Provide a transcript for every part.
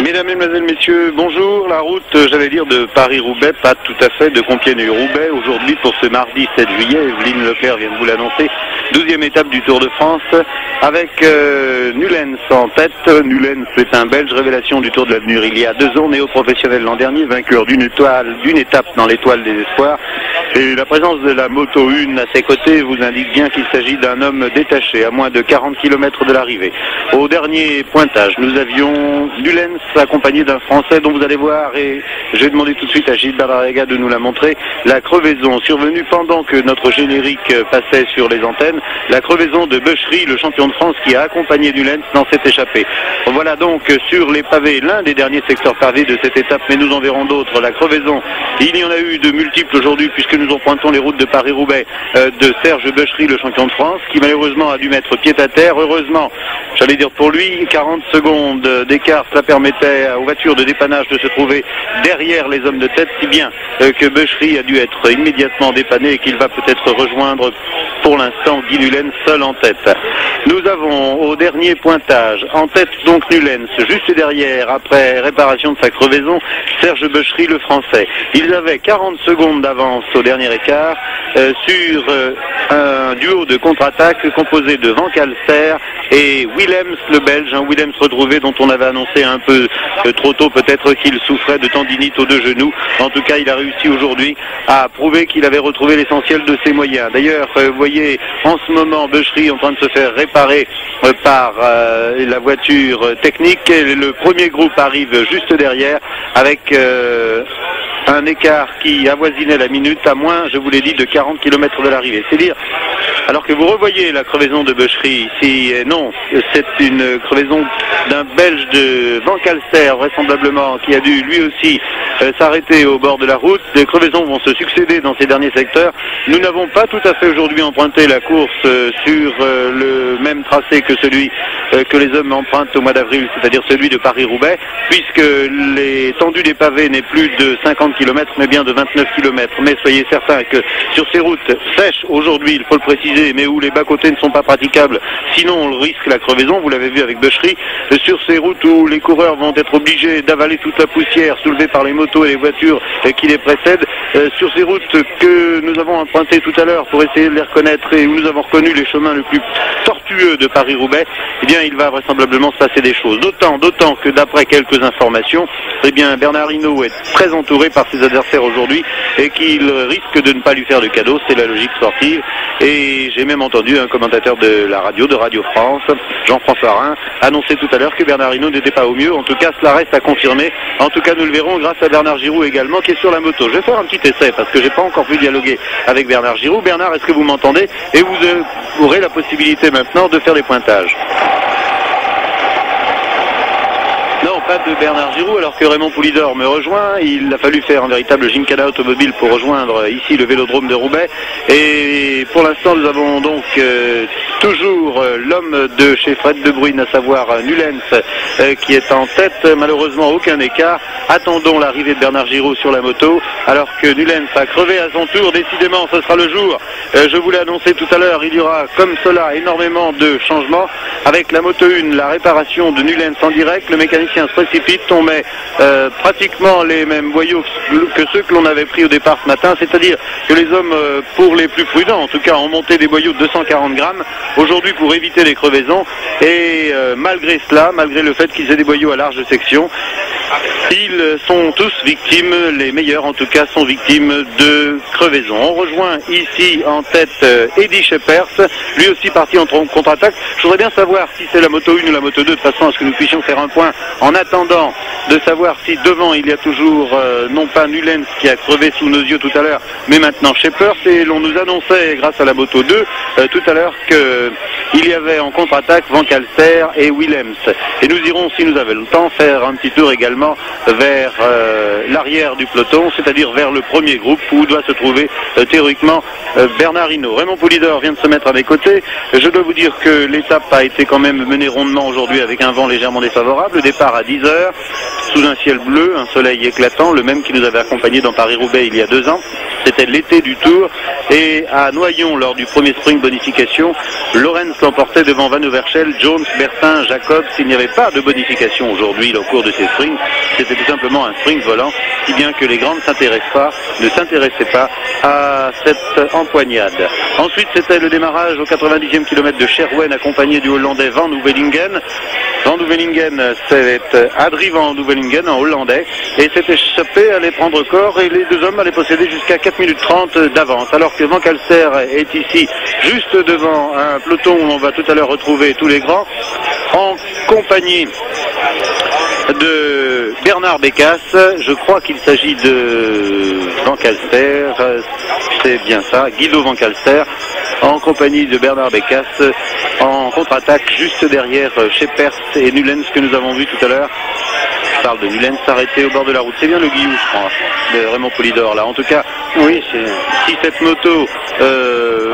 Mesdames, Mesdemoiselles, Messieurs, bonjour. La route, j'allais dire, de Paris-Roubaix, pas tout à fait, de Compiègne-Roubaix. Aujourd'hui, pour ce mardi 7 juillet, Evelyne Leclerc vient de vous l'annoncer, 12e étape du Tour de France, avec Nullens en tête. Nullens, c'est un Belge, révélation du Tour de l'Avenir il y a 2 ans, néo-professionnel l'an dernier, vainqueur d'une étape dans l'étoile des espoirs. Et la présence de la moto 1 à ses côtés vous indique bien qu'il s'agit d'un homme détaché, à moins de 40 km de l'arrivée. Au dernier pointage, nous avions Nullens accompagné d'un Français dont vous allez voir, et j'ai demandé tout de suite à Gilles Barrega de nous la montrer, la crevaison survenue pendant que notre générique passait sur les antennes, la crevaison de Bechery, le champion de France qui a accompagné Nullens dans cette échappée. Voilà donc sur les pavés, l'un des derniers secteurs pavés de cette étape, mais nous en verrons d'autres. La crevaison, il y en a eu de multiples aujourd'hui puisque nous empruntons les routes de Paris-Roubaix de Serge Bechery, le champion de France, qui malheureusement a dû mettre pied à terre. Heureusement, j'allais dire pour lui, 40 secondes d'écart, cela permettait aux voitures de dépannage de se trouver derrière les hommes de tête, si bien que Bechery a dû être immédiatement dépanné et qu'il va peut-être rejoindre pour l'instant Guy Nullens seul en tête. Nous avons au dernier pointage, en tête donc Nullens, juste derrière, après réparation de sa crevaison, Serge Bechery, le Français. Ils avaient 40 secondes d'avance au dernier écart sur un duo de contre-attaque composé de Van Calster et Willems, le Belge, un Willems retrouvé dont on avait annoncé un peu trop tôt peut-être qu'il souffrait de tendinite aux 2 genoux. En tout cas, il a réussi aujourd'hui à prouver qu'il avait retrouvé l'essentiel de ses moyens. D'ailleurs, vous voyez en ce moment Bechery en train de se faire réparer par la voiture technique. Et le premier groupe arrive juste derrière avec un écart qui avoisinait la minute à moins, je vous l'ai dit, de 40 km de l'arrivée. C'est dire, alors que vous revoyez la crevaison de Bechery, si non, c'est une crevaison d'un Belge de Van Calster, vraisemblablement, qui a dû lui aussi s'arrêter au bord de la route. Les crevaisons vont se succéder dans ces derniers secteurs. Nous n'avons pas tout à fait aujourd'hui emprunté la course sur le même tracé que celui que les hommes empruntent au mois d'avril, c'est-à-dire celui de Paris-Roubaix, puisque l'étendue des pavés n'est plus de 50 km, mais bien de 29 km. Mais soyez certains que sur ces routes sèches, aujourd'hui, il faut le préciser, mais où les bas-côtés ne sont pas praticables, sinon on risque la crevaison, vous l'avez vu avec Bechery, sur ces routes où les coureurs vont être obligés d'avaler toute la poussière soulevée par les motos et les voitures qui les précèdent, sur ces routes que nous avons empruntées tout à l'heure pour essayer de les reconnaître et où nous avons reconnu les chemins les plus tortueux de Paris-Roubaix, eh bien il va vraisemblablement se passer des choses. D'autant que d'après quelques informations, eh bien Bernard Hinault est très entouré par ses adversaires aujourd'hui et qu'il risque de ne pas lui faire de cadeau, c'est la logique sportive. Et j'ai même entendu un commentateur de la radio, de Radio France, Jean-François Rhin, annoncer tout à l'heure que Bernard Hinault n'était pas au mieux. En tout cas, cela reste à confirmer. En tout cas, nous le verrons grâce à Bernard Giraud également, qui est sur la moto. Je vais faire un petit essai parce que j'ai pas encore pu dialoguer avec Bernard Giraud. Bernard, est-ce que vous m'entendez? Et vous aurez la possibilité maintenant de faire les pointages. Non, pas de Bernard Giraud alors que Raymond Poulidor me rejoint. Il a fallu faire un véritable gymkhana automobile pour rejoindre ici le vélodrome de Roubaix. Et pour l'instant, nous avons donc toujours l'homme de chez Fred De Bruyne, à savoir Nullens, qui est en tête. Malheureusement, aucun écart. Attendons l'arrivée de Bernard Giraud sur la moto, alors que Nullens a crevé à son tour. Décidément, ce sera le jour. Je vous l'ai annoncé tout à l'heure, il y aura comme cela énormément de changements. Avec la moto 1, la réparation de Nullens en direct, le mécanicien se précipite, on met pratiquement les mêmes boyaux que ceux que l'on avait pris au départ ce matin, c'est-à-dire que les hommes, pour les plus prudents en tout cas, ont monté des boyaux de 240 grammes aujourd'hui pour éviter les crevaisons, et malgré cela, malgré le fait qu'ils aient des boyaux à large section, ils sont tous victimes, les meilleurs en tout cas sont victimes de crevaisons. On rejoint ici en tête Eddy Scheepers, lui aussi parti en contre-attaque. Je voudrais bien savoir si c'est la moto 1 ou la moto 2, de façon à ce que nous puissions faire un point en attendant de savoir si devant il y a toujours non pas Nullens qui a crevé sous nos yeux tout à l'heure, mais maintenant Scheepers, et l'on nous annonçait grâce à la moto 2 tout à l'heure qu'il y avait en contre-attaque Van Calster et Willems. Et nous irons, si nous avons le temps, faire un petit tour également vers l'arrière du peloton, c'est-à-dire vers le premier groupe où doit se trouver théoriquement Bernard Hinault. Raymond Poulidor vient de se mettre à mes côtés. Je dois vous dire que l'étape a été quand même menée rondement aujourd'hui avec un vent légèrement défavorable. Le départ à 10 heures, sous un ciel bleu, un soleil éclatant, le même qui nous avait accompagnés dans Paris-Roubaix il y a 2 ans. C'était l'été du Tour, et à Noyon, lors du premier sprint bonification, Lorenz l'emportait devant Van Overschel, Jones, Bertin, Jacobs. Il n'y avait pas de bonification aujourd'hui au cours de ces sprints, c'était tout simplement un sprint volant, si bien que les grands ne s'intéressaient pas à cette empoignade. Ensuite, c'était le démarrage au 90e kilomètre de Scherwen, accompagné du Hollandais Van Uvelingen. Van Uvelingen, c'est Adrie Van Uvelingen, en hollandais, et s'est échappé, allait prendre corps, et les 2 hommes allaient posséder jusqu'à 4 minutes 30 d'avance, alors que Van Calster est ici, juste devant un peloton où on va tout à l'heure retrouver tous les grands, en compagnie de Bernard Bécasse. Je crois qu'il s'agit de Van Calster, c'est bien ça, Guido Van Calster, en compagnie de Bernard Bécasse, en contre-attaque juste derrière Scheepers et Nullens que nous avons vu tout à l'heure. Je parle de Nullens s'arrêter au bord de la route. C'est bien le Guillou, je crois, de Raymond Poulidor là. En tout cas, oui, si cette moto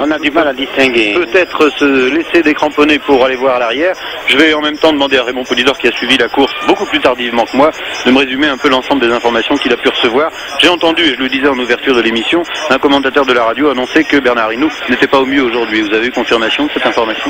on a du mal à distinguer, peut-être se laisser décramponner pour aller voir à l'arrière. Je vais en même temps demander à Raymond Poulidor, qui a suivi la course beaucoup plus tardivement que moi, de me résumer un peu l'ensemble des informations qu'il a pu recevoir. J'ai entendu, et je le disais en ouverture de l'émission, un commentateur de la radio annoncer que Bernard Hinault n'était pas au mieux aujourd'hui. Vous avez eu confirmation de cette information?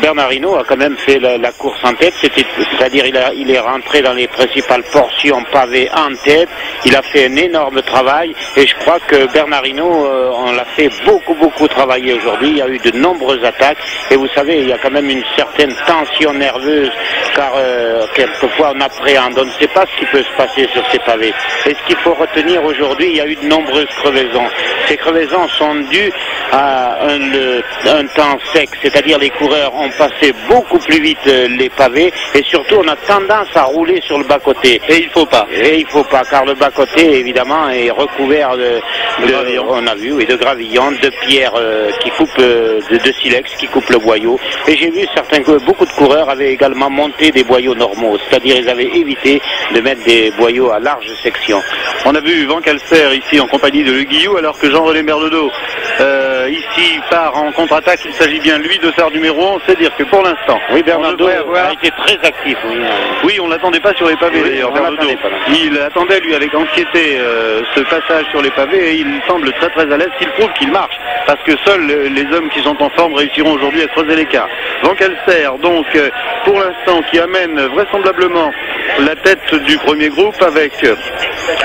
Bernard Hinault a quand même fait la course en tête, c'est-à-dire il est rentré dans les principales portions pavées en tête. Il a fait un énorme travail, et je crois que Bernard Hinault, on l'a fait beaucoup travailler aujourd'hui. Il y a eu de nombreuses attaques, et vous savez, il y a quand même une certaine tension nerveuse, car quelquefois on appréhende, on ne sait pas ce qui peut se passer sur ces pavés. Et ce qu'il faut retenir aujourd'hui, il y a eu de nombreuses crevaisons. Ces crevaisons sont dues à un temps sec, c'est-à-dire les coureurs ont passé beaucoup plus vite les pavés, et surtout on a tendance à rouler sur le bas-côté. Et il faut pas, car le bas-côté évidemment est recouvert on a vu, oui, de gravillons, de pierres qui coupent, de silex qui coupent le boyau. Et j'ai vu beaucoup de coureurs avaient également monté des boyaux normaux, c'est-à-dire ils avaient évité de mettre des boyaux à large section. On a vu Van Calster ici en compagnie de Le Guillou, alors que Jean-René Bernodeau ici part en contre-attaque. Il s'agit bien lui de Sar numéro 1. C'est dire que pour l'instant, oui, Bernodeau a été très actif. Oui, on l'attendait pas sur les pavés d'ailleurs, Bernodeau. Il attendait lui avec anxiété ce passage sur les pavés, et il semble très à l'aise, s'il prouve qu'il marche, parce que seuls les hommes qui sont en forme réussiront aujourd'hui à creuser l'écart. Van Calster, donc, pour l'instant, qui amène vraisemblablement la tête du premier groupe, avec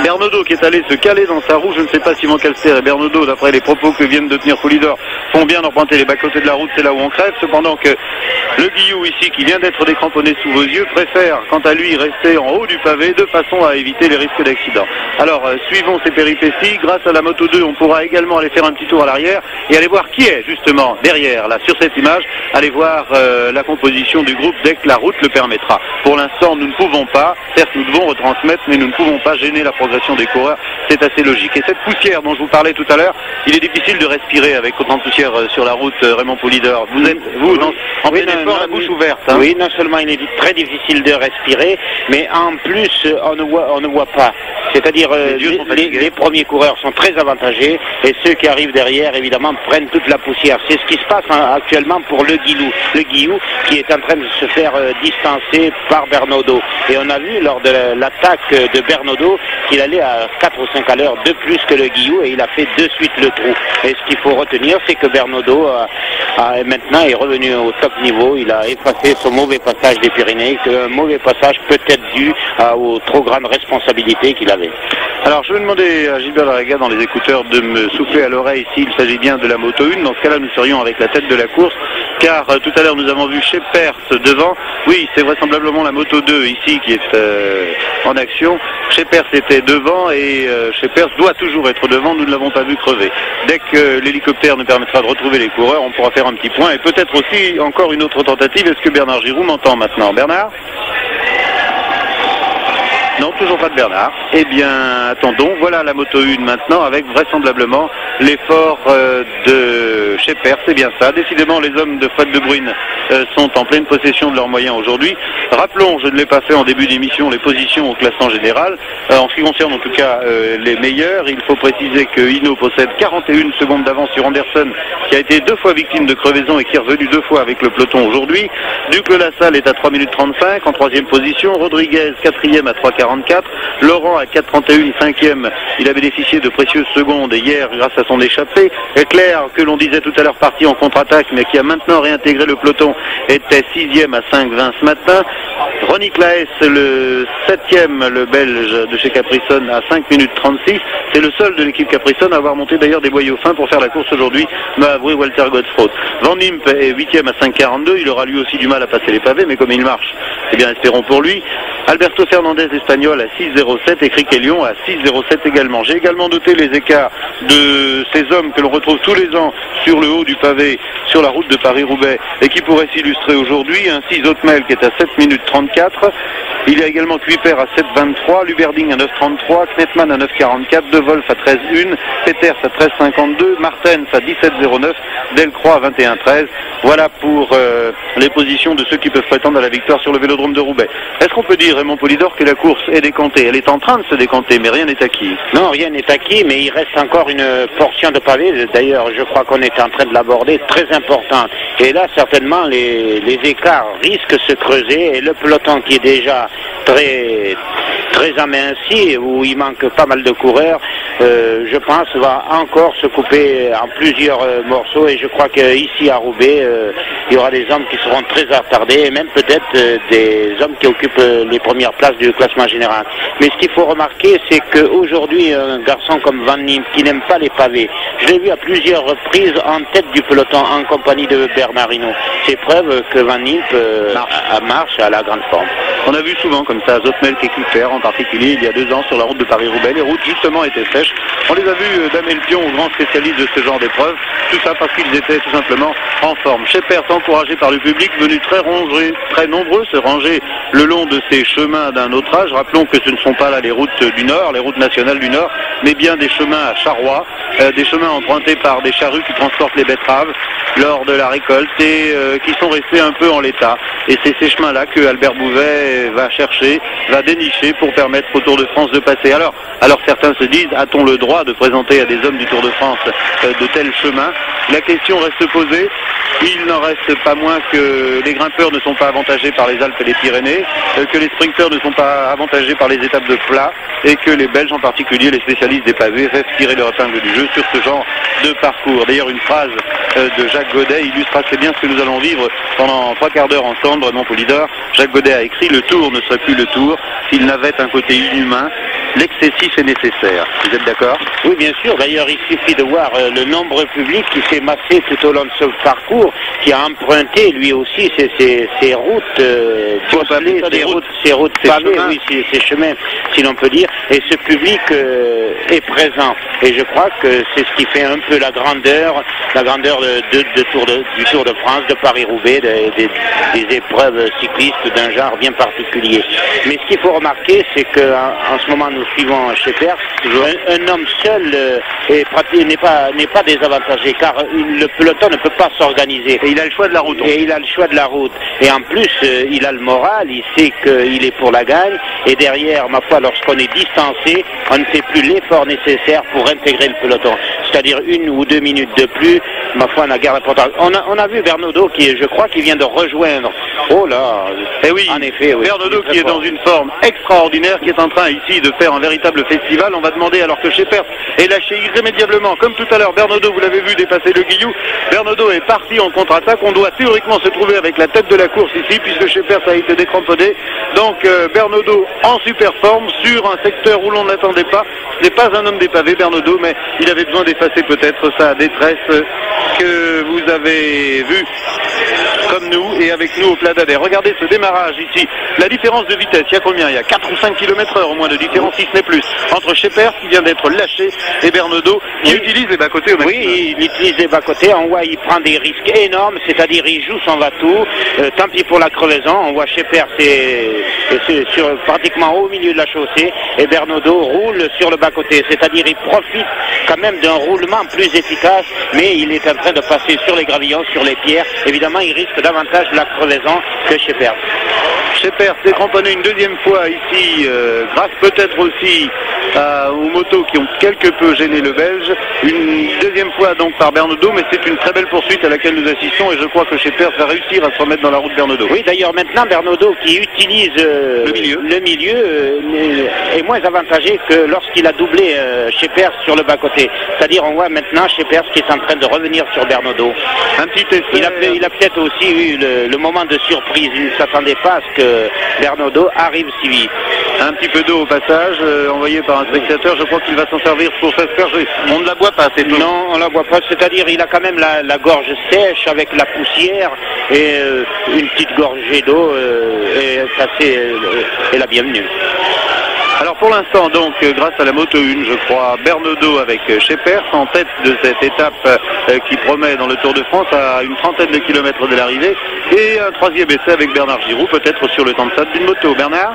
Bernodeau qui est allé se caler dans sa roue. Je ne sais pas si Van Calster et Bernodeau, d'après les propos que viennent de tenir Poulidor, font bien d'emprunter les bas-côtés de la route, c'est là où on crève. Cependant que le Guillou ici, qui vient d'être décramponné sous vos yeux, préfère, quant à lui, rester en haut du pavé, de façon à éviter les risques d'accident. Alors, suivons ces péripéties. Grâce à la moto 2, on pourra également aller faire un petit tour à l'arrière et aller voir qui est justement derrière, là, sur cette image, aller voir la composition du groupe dès que la route le permettra. Pour l'instant, nous ne pouvons pas. pas. Certes, nous devons retransmettre, mais nous ne pouvons pas gêner la progression des coureurs. C'est assez logique. Et cette poussière dont je vous parlais tout à l'heure, il est difficile de respirer avec autant de poussière sur la route, Raymond Poulidor. Vous êtes, vous, en plein effort, la bouche ouverte. Hein. Oui, non seulement il est très difficile de respirer, mais en plus, on ne voit pas. C'est-à-dire, les premiers coureurs sont très avantagés, et ceux qui arrivent derrière, évidemment, prennent toute la poussière. C'est ce qui se passe actuellement pour le Guillou, qui est en train de se faire distancer par Bernaudot. Et on a vu lors de l'attaque de Bernaudot qu'il allait à 4 ou 5 à l'heure de plus que le Guillou, et il a fait de suite le trou. Et ce qu'il faut retenir, c'est que Bernaudot maintenant est revenu au top niveau. Il a effacé son mauvais passage des Pyrénées, un mauvais passage peut-être dû aux trop grandes responsabilités qu'il avait. Alors je vais demander à Gilbert Larrega dans les écouteurs de me souffler à l'oreille s'il s'agit bien de la moto 1. Dans ce cas-là, nous serions avec la tête de la course, car tout à l'heure nous avons vu Scheepers devant. Oui, c'est vraisemblablement la moto 2 ici qui est en action. Scheepers était devant et Scheepers doit toujours être devant, nous ne l'avons pas vu crever. Dès que l'hélicoptère nous permettra de retrouver les coureurs, on pourra faire un petit point et peut-être aussi encore une autre tentative. Est-ce que Bernard Giroux m'entend maintenant? Bernard? Non, toujours pas de Bernard. Eh bien, attendons. Voilà la moto 1 maintenant, avec vraisemblablement l'effort de Scheepers. C'est bien ça. Décidément, les hommes de Fred De Bruyne sont en pleine possession de leurs moyens aujourd'hui. Rappelons, je ne l'ai pas fait en début d'émission, les positions au classement général. En ce qui concerne en tout cas les meilleurs, il faut préciser que Hinault possède 41 secondes d'avance sur Anderson, qui a été 2 fois victime de crevaison et qui est revenu 2 fois avec le peloton aujourd'hui. Duclos-Lassalle est à 3 minutes 35 en 3e position. Rodriguez 4e à 3,44. Laurent à 4,31, 5e. Il a bénéficié de précieuses secondes hier grâce à son échappée. Leclerc, que l'on disait tout à l'heure parti en contre-attaque, mais qui a maintenant réintégré le peloton, était 6e à 5,20 ce matin. Ronny Claes, le 7e, le Belge de chez Caprisson, à 5 minutes 36. C'est le seul de l'équipe Caprisson à avoir monté d'ailleurs des boyaux fins pour faire la course aujourd'hui, m'a avoué Walter Godefroot. Van Impe est 8e à 5,42. Il aura lui aussi du mal à passer les pavés, mais comme il marche, eh bien espérons pour lui. Alberto Fernandez, espagnol, à 6,07 et Criquelion à 6,07 également. J'ai également noté les écarts de ces hommes que l'on retrouve tous les ans sur le haut du pavé, sur la route de Paris-Roubaix, et qui pourraient s'illustrer aujourd'hui. Ainsi, Zotmel qui est à 7 minutes 34. Il y a également Kuiper à 7,23, Luberding à 9,33, Knetman à 9,44, De Wolf à 13,1, Peters à 13,52, Martens à 17,09, Delcroix à 21,13. Voilà pour les positions de ceux qui peuvent prétendre à la victoire sur le vélodrome de Roubaix. Est-ce qu'on peut dire, Raymond Poulidor, que la course est décantée? Elle est en train de se décanter, mais rien n'est acquis. Non, rien n'est acquis, mais il reste encore une portion de pavé. D'ailleurs, je crois qu'on est en train de l'aborder, très importante. Et là, certainement, les écarts risquent de se creuser, et le peloton qui est déjà très aminci, où il manque pas mal de coureurs, je pense, va encore se couper en plusieurs morceaux, et je crois qu'ici à Roubaix, il y aura des hommes qui seront très attardés, et même peut-être des hommes qui occupent les premières places du classement général. Mais ce qu'il faut remarquer, c'est qu'aujourd'hui, un garçon comme Van Impe, qui n'aime pas les pavés, je l'ai vu à plusieurs reprises en tête du peloton en compagnie de Bernard Hinault. C'est preuve que Van Impe marche à la grande forme. On a vu souvent comme ça Zotmel et Kuiper, en particulier il y a 2 ans sur la route de Paris-Roubaix. Les routes justement étaient sèches. On les a vus damer le pion aux grands spécialistes de ce genre d'épreuve. Tout ça parce qu'ils étaient tout simplement en forme. Scheepers, encouragé par le public, venu très nombreux se ranger le long de ces chemins d'un autre âge. Rappelons que ce ne sont pas là les routes du Nord, les routes nationales du Nord, mais bien des chemins à charroi, des chemins empruntés par des charrues qui transportent les betteraves lors de la récolte et qui sont restés un peu en l'état. Et c'est ces chemins-là que Albert Bouvet va chercher, va dénicher pour permettre au Tour de France de passer. Alors certains se disent, a-t-on le droit de présenter à des hommes du Tour de France de tels chemins? La question reste posée. Il n'en reste pas moins que les grimpeurs ne sont pas avantagés par les Alpes et les Pyrénées, que les sprinteurs ne sont pas avantagés par les étapes de plat, et que les Belges en particulier, les spécialistes des pavés, rêvent tirer leur épingle du jeu sur ce genre de parcours. D'ailleurs, une phrase de Jacques Godet illustre assez bien ce que nous allons vivre pendant 3 quarts d'heure ensemble, Raymond Poulidor. Jacques Godet a écrit: le Tour ne serait plus le Tour s'il n'avait un côté inhumain. l'excessif est nécessaire. Vous êtes d'accord? Oui, bien sûr. D'ailleurs, il suffit de voir le nombre public qui s'est massé tout au long de ce parcours, qui a emprunté lui aussi ces routes, ces routes pavées, oui, ces chemins, si l'on peut dire. Et ce public est présent. Et je crois que c'est ce qui fait un peu la grandeur du Tour de France, de Paris-Roubaix, des épreuves cyclistes d'un genre bien particulier. Mais ce qu'il faut remarquer, c'est qu'en ce moment, nous suivons chez Pers, un homme seul n'est pas désavantagé, car le peloton ne peut pas s'organiser. Et il a le choix de la route. Et en plus, il a le moral, il sait qu'il est pour la gagne, et derrière, ma foi, lorsqu'on est distancé, on ne fait plus l'effort nécessaire pour intégrer le peloton. C'est-à-dire 1 ou 2 minutes de plus, ma foi, n'a guère d'importance. On a vu Bernaudot je crois qu'il vient de rejoindre. Oh là, oui, en effet, oui. Bernaudot qui est dans une forme extraordinaire, qui est en train ici de faire un véritable festival. On va demander, alors que chez Pers est lâché irrémédiablement, comme tout à l'heure, Bernaudot, vous l'avez vu dépasser le Guillou, Bernaudot est parti en contre-attaque. On doit théoriquement se trouver avec la tête de la course ici, puisque chez Pers a été décramponné. Donc Bernaudot en super forme sur un secteur où l'on ne l'attendait pas. Ce n'est pas un homme des pavés, Bernaudot, mais il avait besoin d'effacer peut-être sa détresse que vous avez vu comme nous et avec nous au Plat d'Ader. Regardez ce démarrage ici. La différence de vitesse, il y a combien? Il y a 4 ou 5 km/h au moins de différence, si ce n'est plus, entre Scheepers qui vient d'être lâché et Bernaudot qui utilise les bas-côtés au maximum. Oui, il utilise les bas-côtés. On voit il prend des risques énormes, c'est-à-dire il joue son va-tout. Tant pis pour la crevaison. On voit Scheepers c'est pratiquement au milieu de la chaussée et Bernaudot roule sur le bas-côté. C'est-à-dire il profite quand même d'un roulement plus efficace, mais il est en train de passer sur les gravillons, sur les pierres. Évidemment, il risque davantage la crevaison que Scheepers. Scheepers s'est cramponné une deuxième fois ici, grâce peut-être aussi aux motos qui ont quelque peu gêné le Belge. Une deuxième fois donc par Bernaudot, mais c'est une très belle poursuite à laquelle nous assistons et je crois que Scheepers va réussir à se remettre dans la route Bernaudot. Oui, d'ailleurs maintenant Bernaudot qui utilise le milieu est moins avantagé que lorsqu'il a doublé Scheepers sur le bas-côté. C'est-à-dire on voit maintenant Scheepers qui est en train de revenir sur Bernaudot. Un petit essai. Il a peut-être aussi eu le moment de surprise. Il ne s'attendait pas à ce que Bernaudot arrive si vite. Un petit peu d'eau au passage, envoyé par un spectateur. Je crois qu'il va s'en servir pour s'asperger. On ne la boit pas, c'est tout. Non, on la boit pas. C'est-à-dire il a quand même la gorge sèche avec la poussière et une petite gorgée d'eau est la bienvenue. Alors pour l'instant donc grâce à la moto 1 je crois Bernaudot avec Scheepers en tête de cette étape qui promet dans le Tour de France à une trentaine de kilomètres de l'arrivée et un troisième essai avec Bernard Giraud peut-être sur le temps de stade d'une moto. Bernard?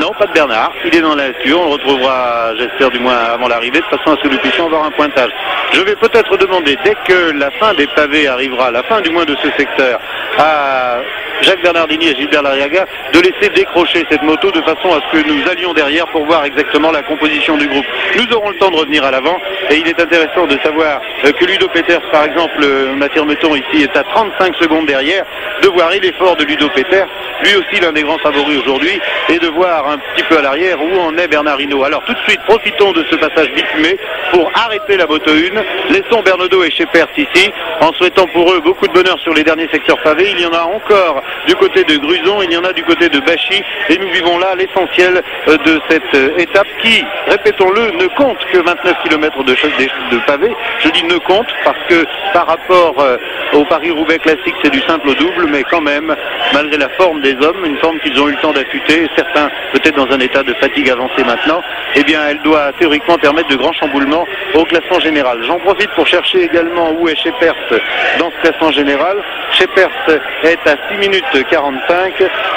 Non, pas de Bernard, il est dans la nature, on le retrouvera, j'espère du moins avant l'arrivée, de façon à ce que nous puissions avoir un pointage. Je vais peut-être demander, dès que la fin des pavés arrivera, la fin du moins de ce secteur, à Jacques Bernardini et Gilbert Lariaga, de laisser décrocher cette moto de façon à ce que nous allions derrière pour voir exactement la composition du groupe. Nous aurons le temps de revenir à l'avant, et il est intéressant de savoir que Ludo Peters, par exemple, m'affirme-t-on ici, est à 35 secondes derrière, de voir l'effort de Ludo Peters, lui aussi l'un des grands favoris aujourd'hui, et de voir un petit peu à l'arrière où en est Bernard Hinault. Alors tout de suite, profitons de ce passage bitumé pour arrêter la moto 1. Laissons Bernaudot et Scheepers ici, en souhaitant pour eux beaucoup de bonheur sur les derniers secteurs pavés. Il y en a encore du côté de Gruson, il y en a du côté de Bachy, et nous vivons là l'essentiel de cette étape qui, répétons-le, ne compte que 29 km de pavés. Je dis ne compte parce que par rapport au Paris-Roubaix classique, c'est du simple au double, mais quand même, malgré la forme des hommes, une forme qu'ils ont eu le temps d'affûter, certains peut-être dans un état de fatigue avancée maintenant, eh bien elle doit théoriquement permettre de grands chamboulements au classement général. J'en profite pour chercher également où est Scheepers dans ce classement général. Scheepers est à 6 minutes 45.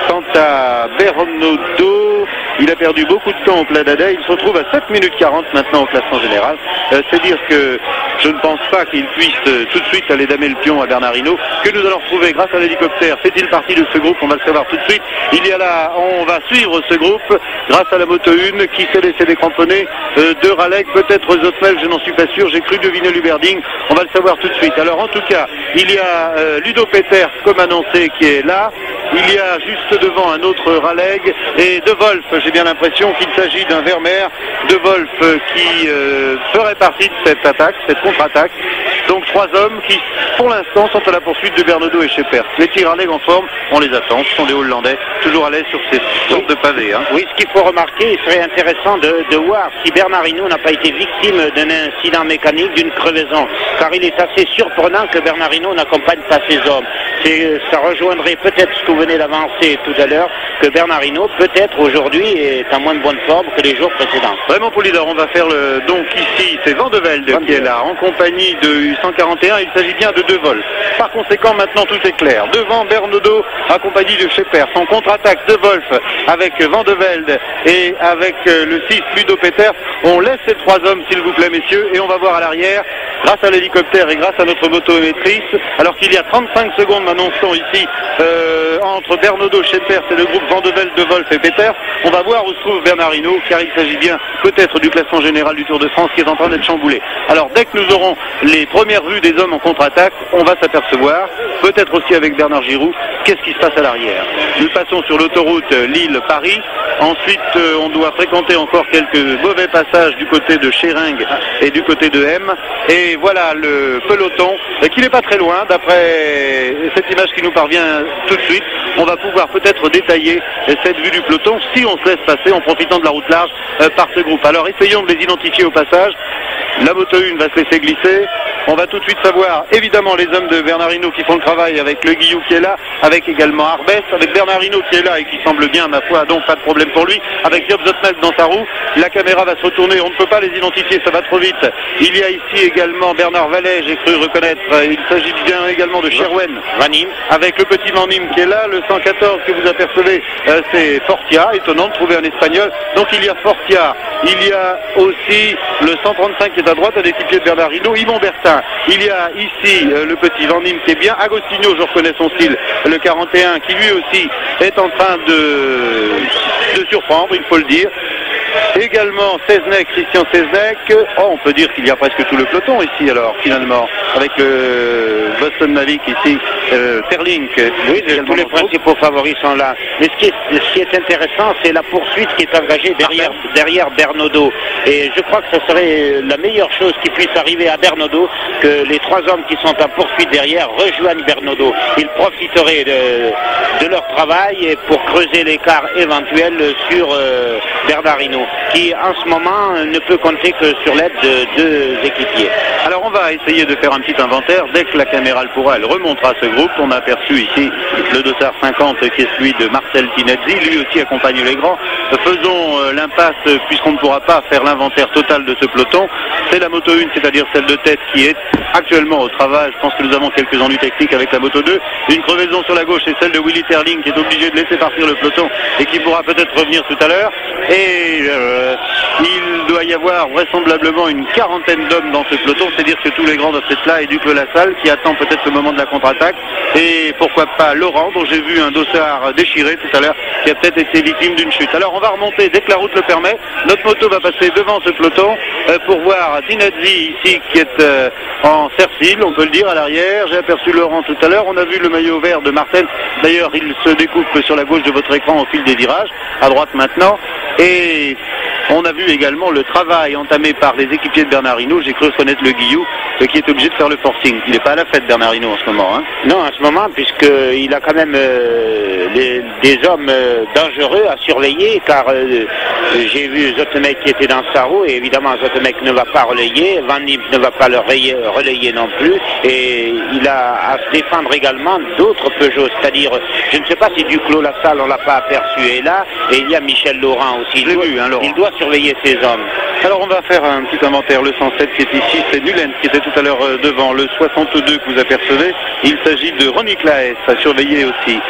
Quant à Bernaudot, il a perdu beaucoup de temps au Plat d'Ader. Il se retrouve à 7 minutes 40 maintenant au classement général. C'est dire que je ne pense pas qu'il puisse tout de suite aller damer le pion à Bernard Hinault, que nous allons retrouver grâce à l'hélicoptère. Fait-il partie de ce groupe? On va le savoir tout de suite. Il y a là, on va suivre ce groupe grâce à la moto 1 qui s'est laissé décramponner de Ralek, peut-être Zotmel, je n'en suis pas sûr, j'ai cru deviner Luberding, on va le savoir tout de suite. Alors en tout cas, il y a Ludo Peters comme annoncé qui est là, il y a juste devant un autre Ralek et De Wolf, j'ai bien l'impression qu'il s'agit d'un Vermeer, De Wolf qui ferait partie de cette attaque, cette contre-attaque. Donc 3 hommes qui, pour l'instant, sont à la poursuite de Bernaudot et Scheepers. Les Tirarnais en forme, on les attend. Ce sont des Hollandais, toujours à l'aise sur ces sortes de pavés. Hein. Oui, ce qu'il faut remarquer, il serait intéressant de voir si Bernard Hinault n'a pas été victime d'un incident mécanique, d'une crevaison. Car il est assez surprenant que Bernard Hinault n'accompagne pas ses hommes. Ça rejoindrait peut-être ce que vous venez d'avancer tout à l'heure, que Bernard Hinault, peut-être aujourd'hui, est en moins de bonne forme que les jours précédents. Vraiment, Poulidor, on va faire donc ici, c'est Van de Velde qui est là, en compagnie de U141. Il s'agit bien de 2 vols. Par conséquent, maintenant, tout est clair. Devant, Bernaudot, accompagné de Scheepers. En contre-attaque de Wolf avec Van de Velde et avec le 6, Ludo Peters. On laisse ces 3 hommes, s'il vous plaît, messieurs, et on va voir à l'arrière, grâce à l'hélicoptère et grâce à notre motoémettrice, alors qu'il y a 35 secondes, m'annonçons ici, entre Bernaudot, Scheepers et le groupe Van de Velde, de Wolf et Peters, on va voir où se trouve Bernard Hinault, car il s'agit bien peut-être du classement général du Tour de France qui est en train d'être chamboulé. Alors dès que nous aurons les premières vues des hommes en contre-attaque, on va s'apercevoir, peut-être aussi avec Bernard Giroux, qu'est-ce qui se passe à l'arrière. Nous passons sur l'autoroute Lille-Paris, ensuite on doit fréquenter encore quelques mauvais passages du côté de Schering et du côté de M, et voilà le peloton qui n'est pas très loin, d'après cette image qui nous parvient tout de suite. On va pouvoir peut-être détailler cette vue du peloton si on se laisse passer en profitant de la route large par ce groupe. Alors essayons de les identifier au passage. La moto 1 va se laisser glisser. On va tout de suite savoir, évidemment, les hommes de Bernard Hinault qui font le travail avec le Guillou qui est là, avec également Arbès, avec Bernard Hinault qui est là et qui semble bien, ma foi, donc pas de problème pour lui, avec Job Zotmel dans sa roue. La caméra va se retourner, on ne peut pas les identifier, ça va trop vite. Il y a ici également Bernard Vallet, j'ai cru reconnaître, il s'agit bien également de Sherwen Vanim, avec le petit Vanim qui est là, le 114 que vous apercevez, c'est Fortia, étonnant de trouver un espagnol. Donc il y a Fortia, il y a aussi le 135 qui est à droite, un équipier de Bernard Hinault, Yvon Bertin. Il y a ici le petit Van Nîmes qui est bien. Agostinho, je reconnais son style, le 41, qui lui aussi est en train de surprendre, il faut le dire. Également Seznec, Christian Seznec. Oh, on peut dire qu'il y a presque tout le peloton ici alors, finalement, avec Boston Mavic ici, Terlink. Oui, tous les principaux favoris sont là. Mais ce qui est intéressant, c'est la poursuite qui est engagée derrière Bernaudot. Et je crois que ce serait la meilleure chose qui puisse arriver à Bernaudot, que les 3 hommes qui sont en poursuite derrière rejoignent Bernaudot. Ils profiteraient de leur travail pour creuser l'écart éventuel sur Bernard Hinault, qui en ce moment ne peut compter que sur l'aide de 2 équipiers. Alors on va essayer de faire un petit inventaire. Dès que la caméra le pourra, elle remontera ce groupe. On a aperçu ici le dossard 50 qui est celui de Marcel Tinazzi, lui aussi accompagne les grands. Faisons l'impasse puisqu'on ne pourra pas faire l'inventaire total de ce peloton. C'est la moto 1, c'est-à-dire celle de tête qui est actuellement au travail. Je pense que nous avons quelques ennuis techniques avec la moto 2. Une crevaison sur la gauche, c'est celle de Willy Terling qui est obligé de laisser partir le peloton et qui pourra peut-être revenir tout à l'heure. Et il doit y avoir vraisemblablement une quarantaine d'hommes dans ce peloton, c'est-à-dire que tous les grands doivent être là, et Duc Lassalle qui attend peut-être le moment de la contre-attaque, et pourquoi pas Laurent dont j'ai vu un dossard déchiré tout à l'heure qui a peut-être été victime d'une chute. Alors on va remonter dès que la route le permet. Notre moto va passer devant ce peloton pour voir Tinazzi ici qui est en cercile, on peut le dire, à l'arrière. J'ai aperçu Laurent tout à l'heure, on a vu le maillot vert de Martin, d'ailleurs il se découpe sur la gauche de votre écran au fil des virages, à droite maintenant, et on a vu également le travail entamé par les équipiers de Bernard Hinault. J'ai cru reconnaître le Guillou qui est obligé de faire le forcing. Il n'est pas à la fête, Bernard Hinault, en ce moment. Hein. Non, en ce moment, puisqu'il a quand même des hommes dangereux à surveiller, car j'ai vu Zotemek qui était dans sa roue, et évidemment Zotemek ne va pas relayer, Van Nîmes ne va pas le relayer non plus, et il a à se défendre également d'autres Peugeot, c'est-à-dire, je ne sais pas si Duclos Lassalle, on l'a pas aperçu, est là, et il y a Michel Laurent aussi. Il doit surveiller ses hommes. Alors on va faire un petit inventaire. Le 107 qui est ici, c'est Nulens qui était tout à l'heure devant. Le 62 que vous apercevez, il s'agit de Ronny Claes à surveiller aussi.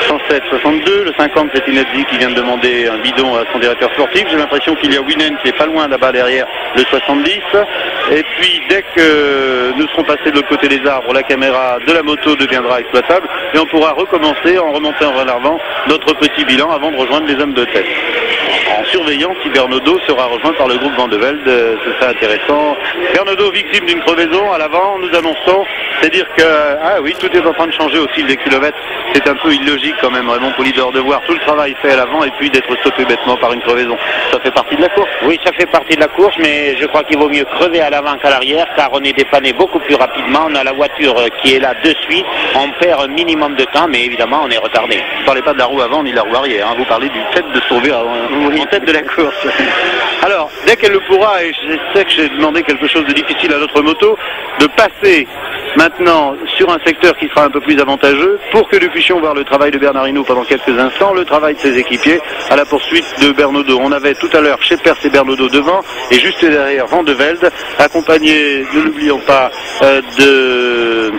107, 62, le 50 c'est Tinazzi qui vient de demander un bidon à son directeur sportif. J'ai l'impression qu'il y a Winen qui est pas loin là-bas derrière le 70. Et puis dès que nous serons passés de l'autre côté des arbres, la caméra de la moto deviendra exploitable et on pourra recommencer en remontant vers l'avant notre petit bilan avant de rejoindre les hommes de tête. En surveillant si Bernaudot sera rejoint par le groupe Van de Velde. C'est ça intéressant. Bernaudot victime d'une crevaison à l'avant, nous annonçons. C'est-à-dire que, ah oui, tout est en train de changer au fil des kilomètres. C'est un peu illogique quand même, Raymond Poulidor, de voir tout le travail fait à l'avant et puis d'être stoppé bêtement par une crevaison. Ça fait partie de la course. Oui, ça fait partie de la course, mais je crois qu'il vaut mieux crever à l'avant qu'à l'arrière, car on est dépanné beaucoup plus rapidement. On a la voiture qui est là de suite. On perd un minimum de temps, mais évidemment, on est retardé. Vous ne parlez pas de la roue avant ni de la roue arrière, hein. Vous parlez du fait de sauver en tête de la course. Alors, dès qu'elle le pourra, et je sais que j'ai demandé quelque chose de difficile à notre moto, de passer maintenant sur un secteur qui sera un peu plus avantageux pour que nous puissions voir le travail de Bernard Hinault pendant quelques instants, le travail de ses équipiers à la poursuite de Bernaudot. On avait tout à l'heure Scheepers et Bernaudot devant et juste derrière Van de Velde, accompagné, ne l'oublions pas, de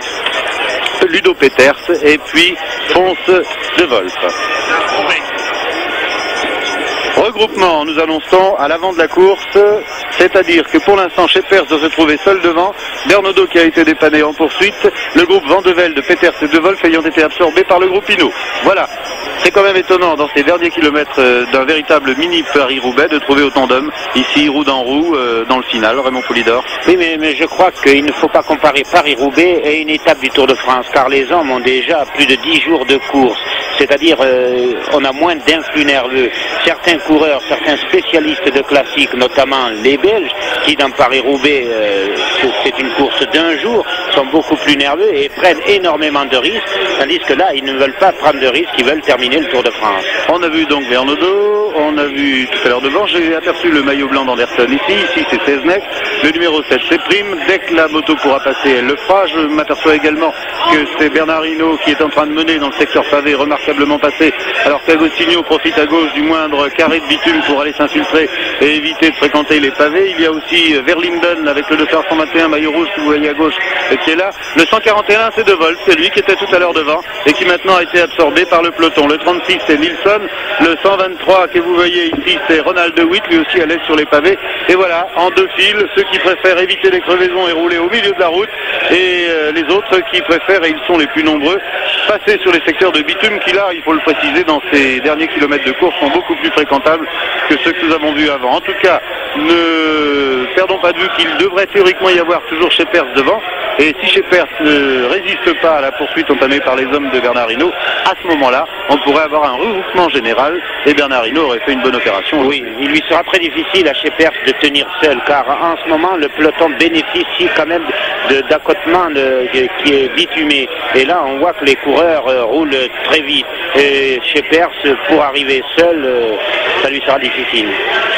Ludo Peters et puis Ponce de Wolf. Regroupement, nous annonçons à l'avant de la course, c'est-à-dire que pour l'instant, Scheepers doit se trouver seul devant, Bernaudot qui a été dépanné en poursuite, le groupe Van de Velde, Peters et De Wolf ayant été absorbés par le groupe Hinault. Voilà, c'est quand même étonnant dans ces derniers kilomètres d'un véritable mini Paris-Roubaix de trouver autant d'hommes, ici roue dans roue, dans le final, Raymond Poulidor. Oui, mais je crois qu'il ne faut pas comparer Paris-Roubaix et une étape du Tour de France, car les hommes ont déjà plus de 10 jours de course, c'est-à-dire on a moins d'influx nerveux. Certains coureurs, certains spécialistes de classique, notamment les Belges, qui dans Paris-Roubaix, c'est une course d'un jour, sont beaucoup plus nerveux et prennent énormément de risques, tandis que là, ils ne veulent pas prendre de risques, ils veulent terminer le Tour de France. On a vu donc Bernaudot, on a vu tout à l'heure devant, j'ai aperçu le maillot blanc d'Anderson ici c'est Seznec, le numéro 7 c'est Prime, dès que la moto pourra passer, elle le fera. Je m'aperçois également que c'est Bernard Hinault qui est en train de mener dans le secteur pavé, remarquablement passé, alors qu'Agostinho profite à gauche du moindre carré de bitume pour aller s'infiltrer et éviter de fréquenter les pavés. Il y a aussi Verlinden avec le 221 maillot rouge que vous voyez à gauche qui est là. Le 141 c'est De Wolf, c'est lui qui était tout à l'heure devant et qui maintenant a été absorbé par le peloton. Le 36 c'est Nilsson, le 123 que vous voyez ici c'est Ronald De Witt, lui aussi à l'aise sur les pavés. Et voilà, en deux files, ceux qui préfèrent éviter les crevaisons et rouler au milieu de la route et les autres qui préfèrent, et ils sont les plus nombreux, passer sur les secteurs de bitume qui là, il faut le préciser, dans ces derniers kilomètres de course sont beaucoup plus fréquentables que ceux que nous avons vus avant. En tout cas, ne perdons pas de vue qu'il devrait théoriquement y avoir toujours Scheepers devant, et si Scheepers ne résiste pas à la poursuite entamée par les hommes de Bernard Hinault, à ce moment-là, on pourrait avoir un regroupement général et Bernard Hinault aurait fait une bonne opération. Oui, il lui sera très difficile à Scheepers de tenir seul, car en ce moment, le peloton bénéficie quand même d'accotement qui est bitumé. Et là, on voit que les coureurs roulent très vite. Et Scheepers, pour arriver seul, ça lui sera difficile.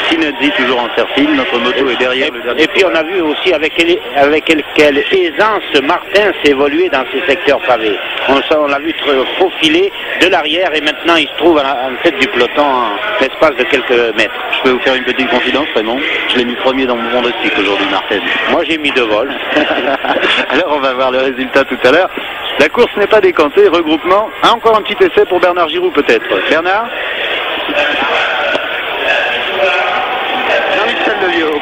Sinedzi toujours en serre-file, notre moto est derrière le dernier. Et puis on a vu aussi avec quelle aisance Martin s'est évolué dans ces secteurs pavés. On l'a vu faufiler de l'arrière et maintenant il se trouve en tête du peloton en l'espace de quelques mètres. Je peux vous faire une petite confidence, Raymond. Je l'ai mis premier dans mon monde cycle aujourd'hui, Martin. Moi j'ai mis De Wolf. Alors on va voir le résultat tout à l'heure. La course n'est pas décantée, regroupement. Encore un petit essai pour Bernard Giraud peut-être. Bernard Jean-Michel Leliot.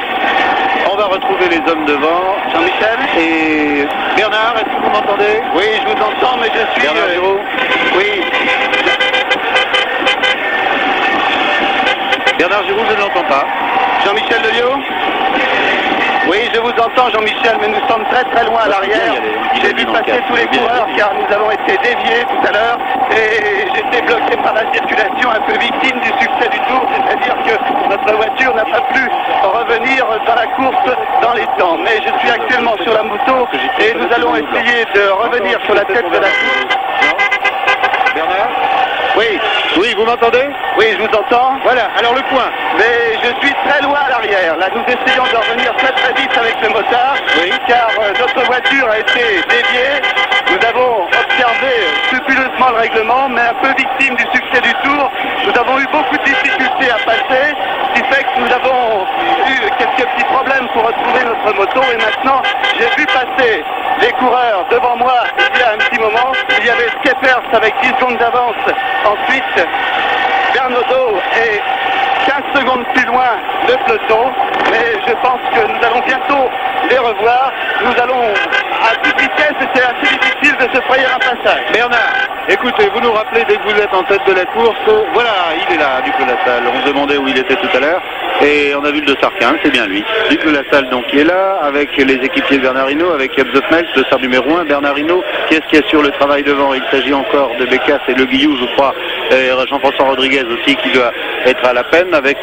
On va retrouver les hommes devant. Jean-Michel et Bernard, est-ce que vous m'entendez? Oui, je vous entends, mais je suis... Bernard Giraud. Oui. Bernard Giraud, je ne l'entends pas. Jean-Michel Leliot? Oui, je vous entends, Jean-Michel, mais nous sommes très très loin à l'arrière. J'ai vu passer tous les coureurs car nous avons été déviés tout à l'heure et j'étais bloqué par la circulation, un peu victime du succès du Tour, c'est-à-dire que notre voiture n'a pas pu revenir dans la course dans les temps. Mais je suis actuellement sur la moto et nous allons essayer de revenir sur la tête de la course. Bernard? Oui. Oui, vous m'entendez? Oui, je vous entends. Voilà, alors le point. Mais je suis très loin à l'arrière. Là, nous essayons de revenir très très vite avec le motard, oui, car notre voiture a été déviée. Nous avons observé scrupuleusement le règlement, mais un peu victime du succès du Tour. Nous avons eu beaucoup de difficultés à passer, ce qui fait que nous avons eu quelques petits problèmes pour retrouver notre moto. Et maintenant, j'ai vu passer les coureurs devant moi il y a un petit moment. Il y avait Scheepers avec 10 secondes d'avance. Ensuite, Bernaudot et 15 secondes plus loin le peloton, mais je pense que nous allons bientôt les revoir. Nous allons à toute vitesse et c'est assez difficile de se frayer un passage. Bernard, écoutez, vous nous rappelez dès que vous êtes en tête de la course, voilà, il est là, Duc de la Salle. On se demandait où il était tout à l'heure et on a vu le dossard 15, c'est bien lui. Duc de la Salle donc qui est là avec les équipiers de Bernard Hinault, avec Ebzofmel, le dossard numéro 1. Bernard Hinault, qu'est-ce qui assure le travail devant? Il s'agit encore de Bécasse et Le Guillou, je crois, et Jean-François Rodriguez aussi qui doit être à la peine, avec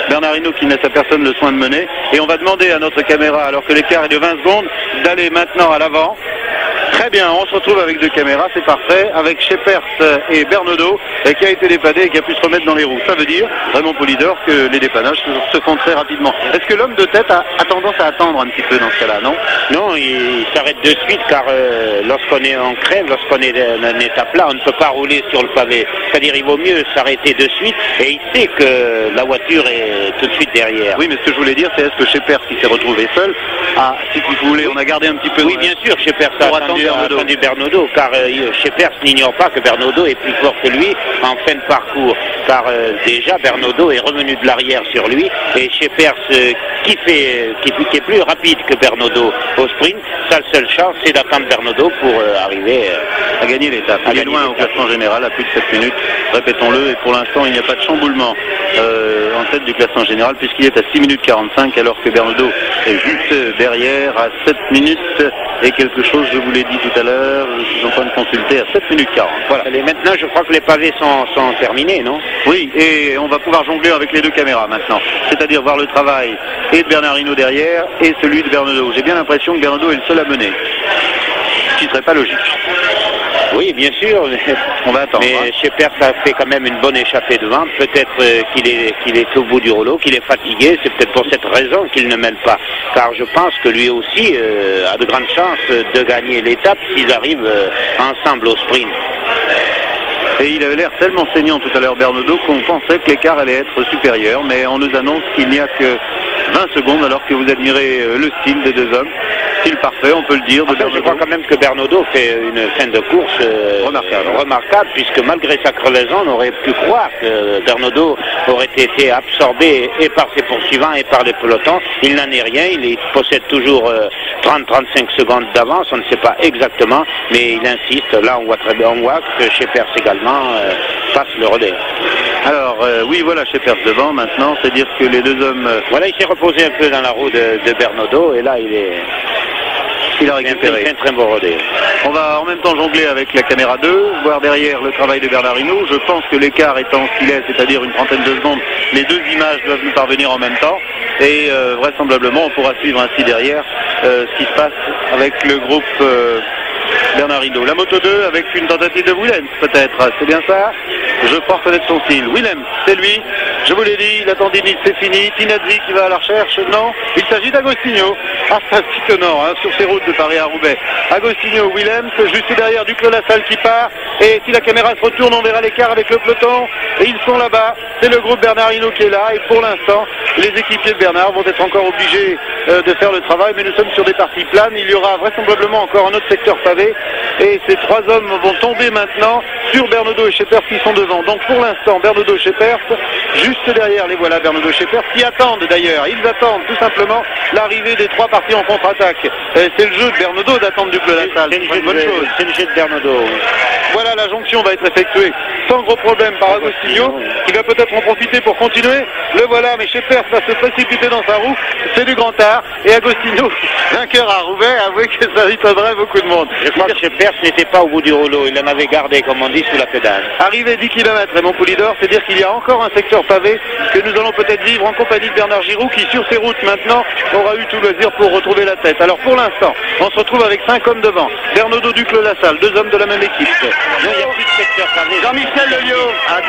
Bernard Hinault qui ne laisse à personne le soin de mener. Et on va demander à notre caméra, alors que l'écart est de 20 secondes, d'aller maintenant à l'avant. Très bien, on se retrouve avec deux caméras, c'est parfait, avec Scheepers et Bernaudot qui a été dépanné et qui a pu se remettre dans les roues. Ça veut dire, Raymond Poulidor, que les dépannages se font très rapidement. Est-ce que l'homme de tête a tendance à attendre un petit peu dans ce cas-là, non? Non, il s'arrête de suite car lorsqu'on est en crève, lorsqu'on est dans une étape là, on ne peut pas rouler sur le pavé. C'est-à-dire il vaut mieux s'arrêter de suite et il sait que la voiture est tout de suite derrière. Oui, mais ce que je voulais dire, c'est est-ce que Scheepers qui s'est retrouvé seul, si vous voulez, on a gardé un petit peu... Oui, bien sûr, Scheepers a attendu Bernaudot, car Scheepers n'ignore pas que Bernaudot est plus fort que lui en fin de parcours, car déjà Bernaudot est revenu de l'arrière sur lui et Scheepers qui est plus rapide que Bernaudot au sprint, sa seule chance c'est d'attendre Bernaudot pour arriver à gagner l'étape. Il est loin au classement général à plus de 7 minutes, répétons-le, et pour l'instant il n'y a pas de chamboulement en tête du classement général puisqu'il est à 6 minutes 45 alors que Bernaudot est juste derrière à 7 minutes et quelque chose, je vous l'ai dit tout à l'heure, je suis en train de consulter à 7 minutes 40. Voilà. Et maintenant je crois que les pavés sont terminés, non? Oui, et on va pouvoir jongler avec les deux caméras maintenant, c'est-à-dire voir le travail et de Bernard Hinault derrière et celui de Bernaudot. J'ai bien l'impression que Bernaudot est le seul à mener, ce qui ne serait pas logique. Oui, bien sûr. On va attendre. Mais Scheepers a fait quand même une bonne échappée devant. Peut-être qu'il est au bout du rouleau, qu'il est fatigué. C'est peut-être pour cette raison qu'il ne mène pas. Car je pense que lui aussi a de grandes chances de gagner l'étape s'ils arrivent ensemble au sprint. Et il avait l'air tellement saignant tout à l'heure, Bernaudot, qu'on pensait que l'écart allait être supérieur. Mais on nous annonce qu'il n'y a que 20 secondes alors que vous admirez le style des deux hommes. Style parfait, on peut le dire. Je crois quand même que Bernaudot fait une fin de course remarquable, puisque malgré sa crevaison, on aurait pu croire que Bernaudot aurait été absorbé et par ses poursuivants et par les pelotons. Il n'en est rien, il possède toujours 30-35 secondes d'avance, on ne sait pas exactement, mais il insiste. Là, on voit que Scheepers également passe le relais. Alors, oui, voilà Scheepers devant maintenant, c'est-à-dire que les deux hommes... Voilà, il s'est reposé un peu dans la roue de Bernaudot, et là, il a récupéré. C'est un très beau relais. On va en même temps jongler avec la caméra 2, voir derrière le travail de Bernard Hinault. Je pense que l'écart étant ce qu'il est, c'est-à-dire une trentaine de secondes, les deux images doivent nous parvenir en même temps. Et vraisemblablement, on pourra suivre ainsi derrière ce qui se passe avec le groupe Bernard Hinault. La moto 2 avec une tentative de Willems, peut-être. C'est bien ça? Je crois reconnaître son style. Willems, c'est lui. Je vous l'ai dit, la tendinite c'est fini. Tinazzi qui va à la recherche. Non, il s'agit d'Agostinho. Ah, c'est étonnant, hein, sur ces routes de Paris à Roubaix. Agostinho, Willems, juste derrière Duc de la Salle qui part. Et si la caméra se retourne, on verra l'écart avec le peloton. Et ils sont là-bas. C'est le groupe Bernard Hinault qui est là. Et pour l'instant, les équipiers de Bernard vont être encore obligés de faire le travail. Mais nous sommes sur des parties planes. Il y aura vraisemblablement encore un autre secteur pavé. Et ces trois hommes vont tomber maintenant sur Bernaudot et Scheepers qui sont devant. Donc pour l'instant, Bernaudot et Scheepers, juste derrière les voilà, Bernaudot et Scheepers, qui attendent d'ailleurs. Ils attendent tout simplement l'arrivée des trois parties en contre-attaque. C'est le jeu de Bernaudot d'attendre Duc de la Salle. C'est une bonne chose. C'est le jeu de Bernaudot. Voilà, la jonction va être effectuée sans gros problème par Agostinho, qui va peut-être en profiter pour continuer. Le voilà, mais Scheepers va se précipiter dans sa roue. C'est du grand art. Et Agostinho, vainqueur à Roubaix, avouez que ça étonnerait beaucoup de monde. Je crois que Scheepers n'était pas au bout du rouleau. Il en avait gardé, comme on dit, sous la pédale. Arrivé 10 km, Raymond Poulidor, c'est dire qu'il y a encore un secteur pavé que nous allons peut-être vivre en compagnie de Bernard Giroux, qui sur ses routes maintenant aura eu tout loisir pour retrouver la tête. Alors pour l'instant, on se retrouve avec 5 hommes devant. Bernaudot, Duc de la Salle, 2 hommes de la même équipe. Non, il n'y a plus de secteur pavé. Jean-Michel Lelio,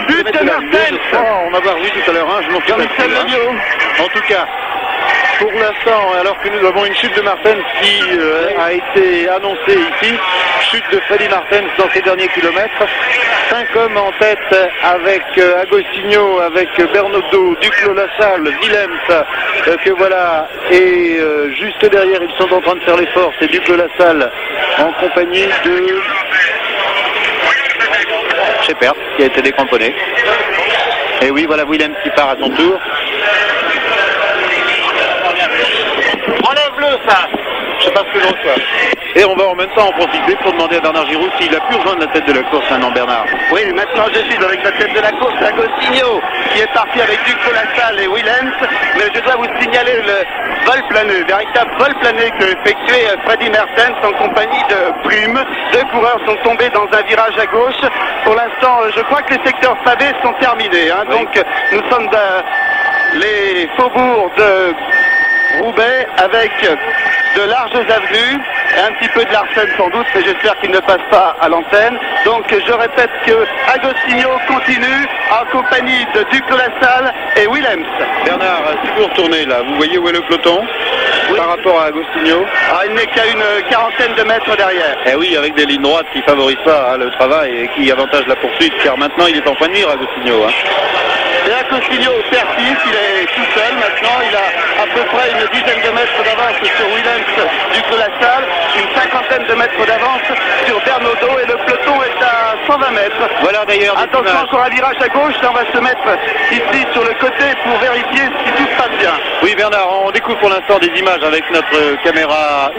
but de Martens. On va voir, oui, tout à l'heure, je m'en Jean-Michel Lelio. En tout cas, pour l'instant, alors que nous avons une chute de Martens qui a été annoncée ici, chute de Freddy Martens dans ces derniers kilomètres. 5 hommes en tête avec Agostinho, avec Bernaudot, Duc de la Salle, Willems, que voilà. Et juste derrière, ils sont en train de faire l'effort. C'est Duc de la Salle en compagnie de Scheepers qui a été décramponné. Et oui, voilà Willems qui part à son tour. Enlève-le, ça. sais pas ce que je reçois. Et on va en même temps en profiter pour demander à Bernard Giraud s'il a pu rejoindre la tête de la course maintenant, Bernard. Oui, maintenant je suis avec la tête de la course, Agostinho, qui est parti avec Duclos Lassalle et Willems. Mais je dois vous signaler le vol planeux, véritable vol plané que effectuait Freddy Mertens en compagnie de Prime. Deux coureurs sont tombés dans un virage à gauche. Pour l'instant, je crois que les secteurs pavés sont terminés. Hein. Oui. Donc nous sommes dans les faubourgs de Roubaix avec de larges avenues et un petit peu de Larsen sans doute, mais j'espère qu'il ne passe pas à l'antenne. Donc je répète que Agostinho continue en compagnie de Duclos Lassalle et Willems. Bernard, si vous retournez là, vous voyez où est le peloton par rapport à Agostinho? Il n'est qu'à une quarantaine de mètres derrière. Eh oui, avec des lignes droites qui favorisent pas le travail et qui avantagent la poursuite, car maintenant il est en point de mire, Agostinho. Hein. Et Agostinho persiste, il est tout seul maintenant, il a à peu près une dizaine de mètres d'avance sur Willems, Duclos Lassalle, une cinquantaine de mètres d'avance sur Bernaudot et le peloton est à 120 mètres. Voilà d'ailleurs. Attention, encore un virage à gauche, là on va se mettre ici sur le côté pour vérifier si tout se passe bien. Oui Bernard, on découvre pour l'instant des images avec notre caméra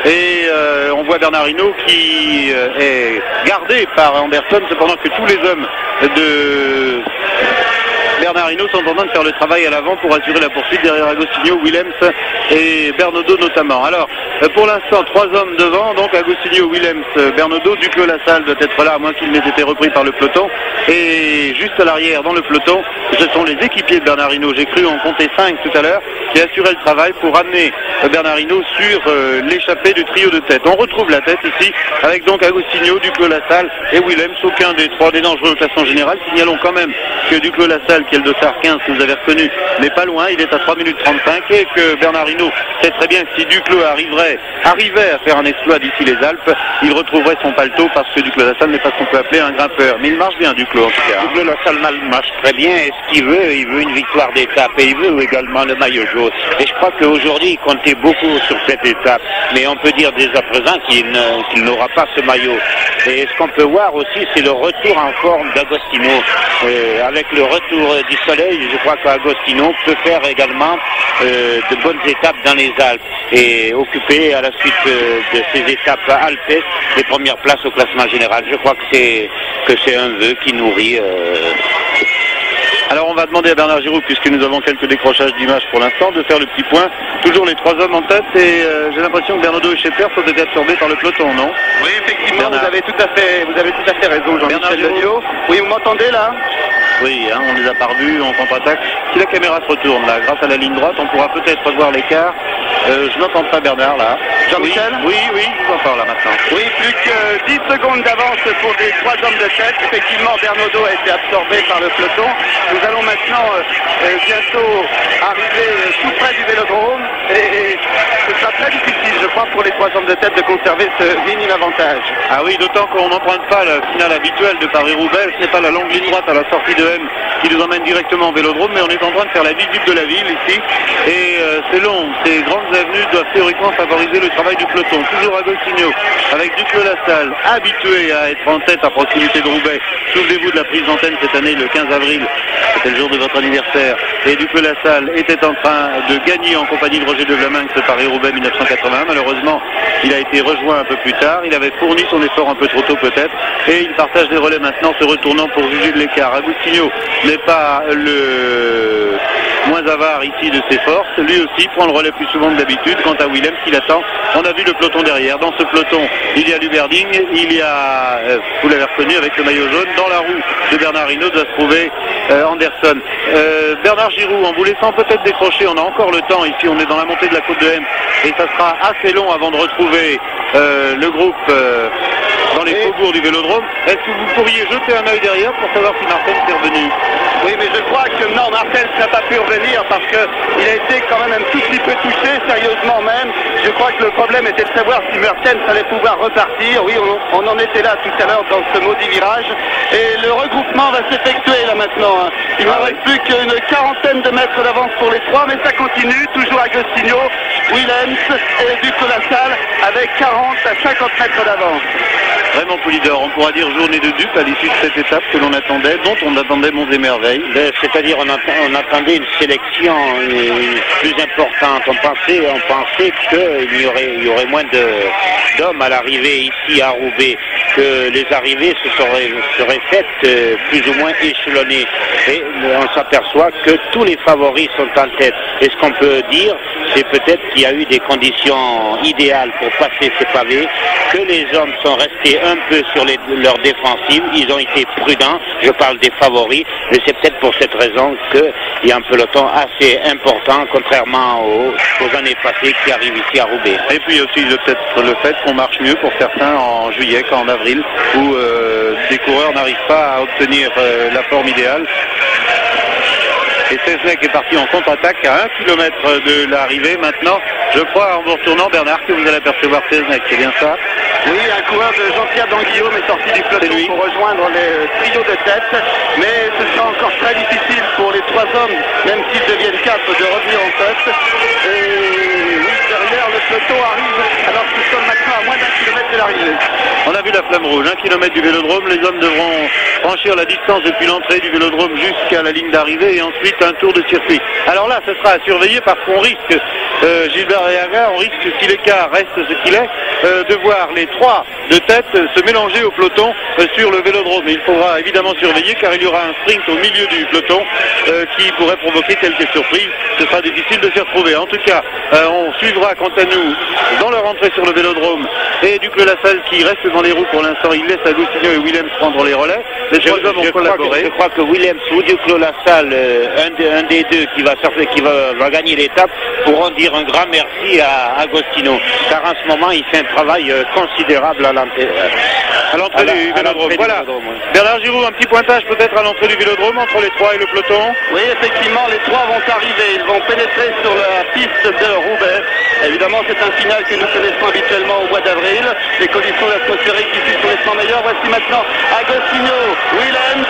1 et on voit Bernard Hinault qui est gardé par Anderson, cependant que tous les hommes de Bernard Hinault sont en train de faire le travail à l'avant pour assurer la poursuite derrière Agostinho, Willems et Bernaudot notamment. Alors, pour l'instant, 3 hommes devant, donc Agostinho, Willems, Bernaudot, Duclos Lassalle doit être là, à moins qu'il n'ait été repris par le peloton. Et juste à l'arrière, dans le peloton, ce sont les équipiers de Bernard Hinault. J'ai cru en compter 5 tout à l'heure, qui assuraient le travail pour amener Bernard Hinault sur l'échappée du trio de tête. On retrouve la tête ici, avec donc Agostinho, Duclos Lassalle et Willems, aucun des 3 des dangereux au classement général. Signalons quand même que Duclos Lassalle, qui est le dossard 15 que vous avez reconnu, n'est pas loin, il est à 3 minutes 35 et que Bernard Hinault sait très bien que si Duclos arrivait à faire un exploit d'ici les Alpes, il retrouverait son paletot parce que Duclos Lassalle n'est pas ce qu'on peut appeler un grimpeur. Mais il marche bien Duclos en tout cas. Duclos Lassalle marche très bien et ce qu'il veut, il veut une victoire d'étape et il veut également le maillot jaune. Et je crois qu'aujourd'hui il comptait beaucoup sur cette étape, mais on peut dire dès à présent qu'il n'aura pas ce maillot. Et ce qu'on peut voir aussi, c'est le retour en forme d'Agostinho. Avec le retour du soleil, je crois qu'Agostinho peut faire également de bonnes étapes dans les Alpes et occuper à la suite de ces étapes alpesques les premières places au classement général. Je crois que c'est un vœu qui nourrit. Alors on va demander à Bernard Giraud, puisque nous avons quelques décrochages d'images pour l'instant, de faire le petit point. Toujours les 3 hommes en tête et j'ai l'impression que Bernaudot et Schepper sont été absorbés par le peloton, non? Oui, effectivement, vous avez tout à fait raison, Jean-Michel Deniot. Oui, vous m'entendez là? Oui, hein, on les a pas revus en contre-attaque. Si la caméra se retourne là, grâce à la ligne droite, on pourra peut-être revoir l'écart. Je n'entends pas Bernard là. Jean-Michel? Oui, je vous entends là maintenant. Oui, plus que 10 secondes d'avance pour les 3 hommes de tête. Effectivement, Bernaudot a été absorbé par le peloton. Nous allons maintenant bientôt arriver tout près du Vélodrome et ce sera très difficile, je crois, pour les 3 hommes de tête de conserver ce minime avantage. Ah oui, d'autant qu'on n'emprunte pas le final habituel de Paris-Roubaix. Ce n'est pas la longue ligne droite à la sortie de M qui nous emmène directement au Vélodrome, mais on est en train de faire la visite de la ville ici. Et c'est long, ces grandes avenues doivent théoriquement favoriser le travail du peloton. Toujours Agostinho, avec Duclos Lassalle, habitué à être en tête à proximité de Roubaix. Souvenez-vous de la prise d'antenne cette année, le 15 avril, c'était le jour de votre anniversaire. Et Duclos Lassalle était en train de gagner en compagnie de Roger de Vlaminck ce Paris-Roubaix 1981. Malheureusement, il a été rejoint un peu plus tard. Il avait fourni son effort un peu trop tôt peut-être. Et il partage des relais maintenant, se retournant pour juger de l'écart. Agostinho n'est pas le moins avare ici de ses forces. Lui aussi prend le relais plus souvent que d'habitude. Quant à Willems, il attend. On a vu le peloton derrière. Dans ce peloton, il y a Luberding, il y a, vous l'avez reconnu avec le maillot jaune, dans la roue de Bernard Hinault doit se trouver Anderson. Bernard Giraud, en vous laissant peut-être décrocher, on a encore le temps ici, on est dans la montée de la côte de M et ça sera assez long avant de retrouver le groupe dans les faubourgs du Vélodrome. Est-ce que vous pourriez jeter un œil derrière pour savoir si Martens est revenu? Oui, mais je crois que non, Martens n'a pas pu revenir parce qu'il a été quand même un tout petit peu touché, sérieusement même. Je crois que le problème était de savoir si Martens allait pouvoir repartir. Oui, on en était là tout à l'heure dans ce maudit virage. Et le regroupement va s'effectuer là maintenant. Hein. Il ne reste plus qu'une quarantaine de mètres d'avance pour les 3, mais ça continue. Toujours Agostinho, Willems et Duclos Lassalle avec 40 à 50 mètres d'avance. Raymond Poulidor, on pourra dire journée de dupe à l'issue de cette étape que l'on attendait, dont on attendait monts et merveilles. C'est-à-dire on attendait une sélection plus importante. On pensait qu'il y aurait moins d'hommes à l'arrivée ici à Roubaix, que les arrivées seraient faites plus ou moins échelonnées. Et on s'aperçoit que tous les favoris sont en tête. Et ce qu'on peut dire, c'est peut-être qu'il y a eu des conditions idéales pour passer ces pavés, que les hommes sont restés un peu sur leur défensive, ils ont été prudents, je parle des favoris, mais c'est peut-être pour cette raison qu'il y a un peloton assez important, contrairement aux années passées qui arrivent ici à Roubaix. Et puis aussi peut-être le fait qu'on marche mieux pour certains en juillet qu'en avril, où des coureurs n'arrivent pas à obtenir la forme idéale. Et Seznec est parti en contre-attaque à 1 km de l'arrivée. Maintenant, je crois, en vous retournant, Bernard, que vous allez apercevoir Seznec, c'est bien ça? Oui, un coureur de Jean-Pierre Danguillaume est sorti du peloton pour rejoindre les trios de tête. Mais ce sera encore très difficile pour les 3 hommes, même s'ils deviennent 4, de revenir en tête. Et oui, derrière, le peloton arrive alors que nous sommes maintenant à moins d'1 kilomètre de l'arrivée. On a vu la flamme rouge, 1 km du Vélodrome. Les hommes devront franchir la distance depuis l'entrée du Vélodrome jusqu'à la ligne d'arrivée et ensuite un tour de circuit. Alors là, ce sera à surveiller parce qu'on risque, Gilbert Ayaga, on risque, si l'écart reste ce qu'il est, de voir les 3 de tête se mélanger au peloton sur le Vélodrome. Et il faudra évidemment surveiller car il y aura un sprint au milieu du peloton qui pourrait provoquer quelques surprises. Ce sera difficile de s'y retrouver. En tout cas, on suivra quant à nous dans leur entrée sur le Vélodrome et Duclos-Lassalle qui reste dans les roues pour l'instant. Il laisse Agostinho et Willems prendre les relais. Les 3 hommes ont collaboré. Je crois que Willems ou Duclos-Lassalle, un des deux qui va gagner l'étape, pourront dire un grand merci à Agostinho. Car en ce moment, il fait un travail considérable à l'entrée du Vélodrome. Voilà. Bernard Giraud, un petit pointage peut-être à l'entrée du Vélodrome entre les 3 et le peloton. Oui, effectivement, les 3 vont arriver. Ils vont pénétrer sur la piste de Roubaix. Évidemment, c'est un final que nous connaissons habituellement au mois d'avril. Les conditions atmosphériques ici sont les 100 meilleures. Voici maintenant Agostinho, Willems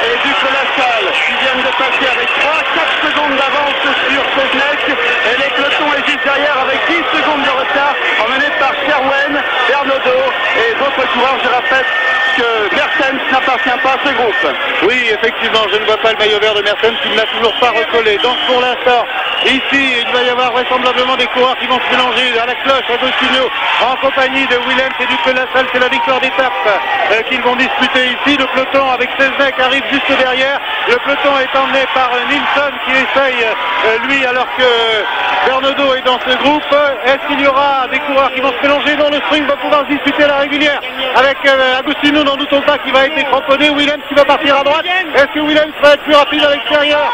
et Duclos-Lassalle qui viennent de passer avec 3-4 secondes d'avance sur Seznec. Et les pelotons hésitent derrière avec 10 secondes de retard, emmenés par Sherwen, Bernaudot et d'autres coureurs. Je rappelle que Mertens n'appartient pas à ce groupe. Oui, effectivement, je ne vois pas le maillot vert de Mertens qui ne l'a toujours pas recollé. Donc pour l'instant, ici, il va y avoir vraisemblablement des coureurs qui vont se mélanger à la cloche, Agostinho, en compagnie de Willems et Duclos-Lassalle. C'est la victoire d'étape qu'ils vont disputer ici. Le peloton avec Seznec arrive juste derrière. Le peloton est emmené par Nilsson qui essaye, lui, alors que Bernaudot est dans ce groupe. Est-ce qu'il y aura des coureurs qui vont se mélanger dans le sprint, va pouvoir se disputer la régulière avec Agostinho, n'en doutons pas, qui va être cramponné. Willems qui va partir à droite. Est-ce que Willems va être plus rapide à l'extérieur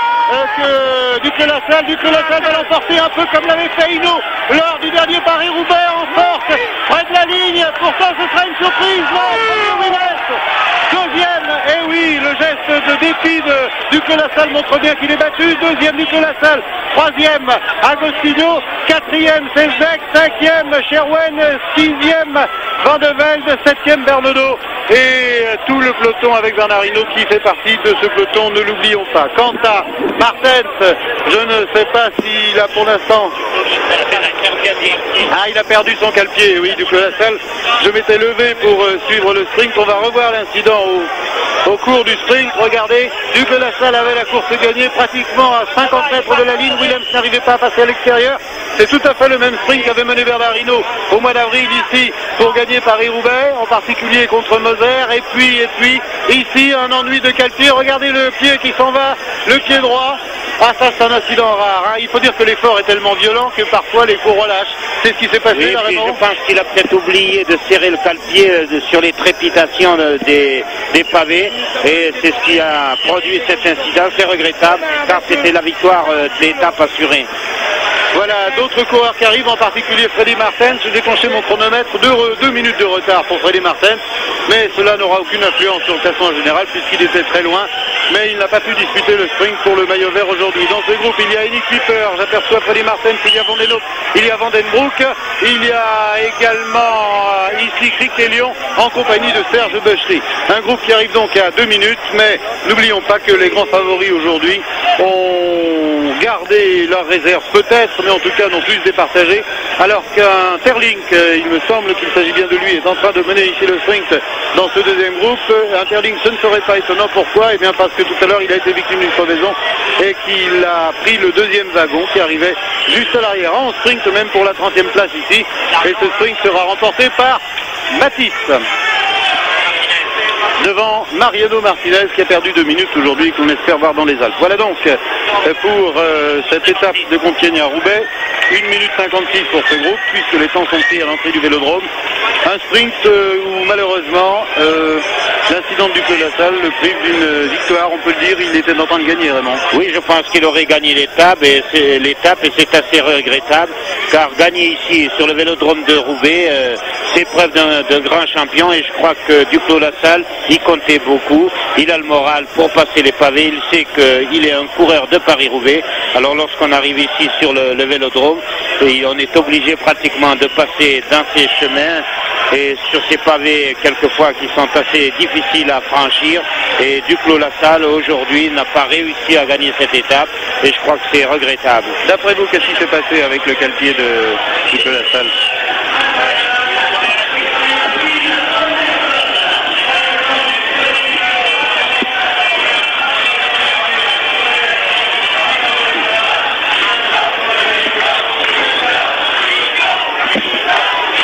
que Duclos-Lassalle? Duclos-Lassalle va l'emporter un peu comme l'avait fait Hinault lors du dernier Paris-Roubaix en force, près de la ligne. Pourtant, ce sera une surprise. Non, Willems. Deuxième, et oui, le geste de dépit de Duclos-Lassalle montre bien qu'il est battu. Deuxième, Duclos-Lassalle. Troisième, Agostinho. Quatrième, Seznec. Cinquième, Sherwen. Sixième, Van de Velde. Septième, Bernaudot. Et tout le peloton avec Bernard Hinault qui fait partie de ce peloton, ne l'oublions pas. Quant à Martens, je ne sais pas s'il a pour l'instant... Ah, il a perdu son cale-pied, oui, Duclos-Lassalle. Je m'étais levé pour suivre le sprint. On va revoir l'incident au cours du sprint. Regardez, Duclos-Lassalle avait la course gagnée pratiquement à 50 mètres de la ligne. Willems n'arrivait pas à passer à l'extérieur. C'est tout à fait le même sprint qu'avait mené Bernard Hinault au mois d'avril ici pour gagner Paris-Roubaix, en particulier contre Moser. Et puis, ici, un ennui de cale-pied. Regardez le pied qui s'en va, le pied droit. Ah, ça, c'est un incident rare. Hein. Il faut dire que l'effort est tellement violent que parfois les cours relâchent. C'est ce qui s'est passé, oui, là, je pense qu'il a peut-être oublié de serrer le cale-pied sur les trépitations des pavés. Et c'est ce qui a produit cet incident. C'est regrettable, car c'était la victoire de l'étape assurée. Voilà, d'autres coureurs qui arrivent, en particulier Freddy Martens. J'ai déclenché mon chronomètre, 2 minutes de retard pour Freddy Martens, mais cela n'aura aucune influence sur le classement général puisqu'il était très loin, mais il n'a pas pu disputer le sprint pour le maillot vert aujourd'hui. Dans ce groupe, il y a Enik Piper, j'aperçois Freddy Martens, il y a Vandenhoff, il y a Vandenbroek, il y a également ici Crick-Elion en compagnie de Serge Bechery. Un groupe qui arrive donc à 2 minutes, mais n'oublions pas que les grands favoris aujourd'hui ont gardé leur réserve peut-être, mais en tout cas non plus départagé alors qu'un Terlink, il me semble qu'il s'agit bien de lui, est en train de mener ici le sprint dans ce deuxième groupe. Un Terlink, ce ne serait pas étonnant. Pourquoi? Eh bien parce que tout à l'heure il a été victime d'une crevaison et qu'il a pris le deuxième wagon qui arrivait juste à l'arrière, en sprint même pour la 30e place ici, et ce sprint sera remporté par Mathis devant Mariano Martinez qui a perdu 2 minutes aujourd'hui et qu'on espère voir dans les Alpes. Voilà donc pour cette étape de Compiègne à Roubaix. 1 minute 56 pour ce groupe puisque les temps sont pris à l'entrée du Vélodrome. Un sprint où malheureusement l'incident du Clos-la-Salle le prive d'une victoire, on peut le dire. Il était en train de gagner vraiment. Oui, je pense qu'il aurait gagné l'étape et c'est assez regrettable car gagner ici sur le Vélodrome de Roubaix, c'est preuve d'un grand champion et je crois que du Clos-la-Salle il comptait beaucoup, il a le moral pour passer les pavés, il sait qu'il est un coureur de Paris-Roubaix. Alors lorsqu'on arrive ici sur le Vélodrome, et on est obligé pratiquement de passer dans ces chemins et sur ces pavés quelquefois qui sont assez difficiles à franchir, et du Clos-la-Salle aujourd'hui n'a pas réussi à gagner cette étape et je crois que c'est regrettable. D'après vous, qu'est-ce qui s'est passé avec le cale-pied du Clos-la-Salle?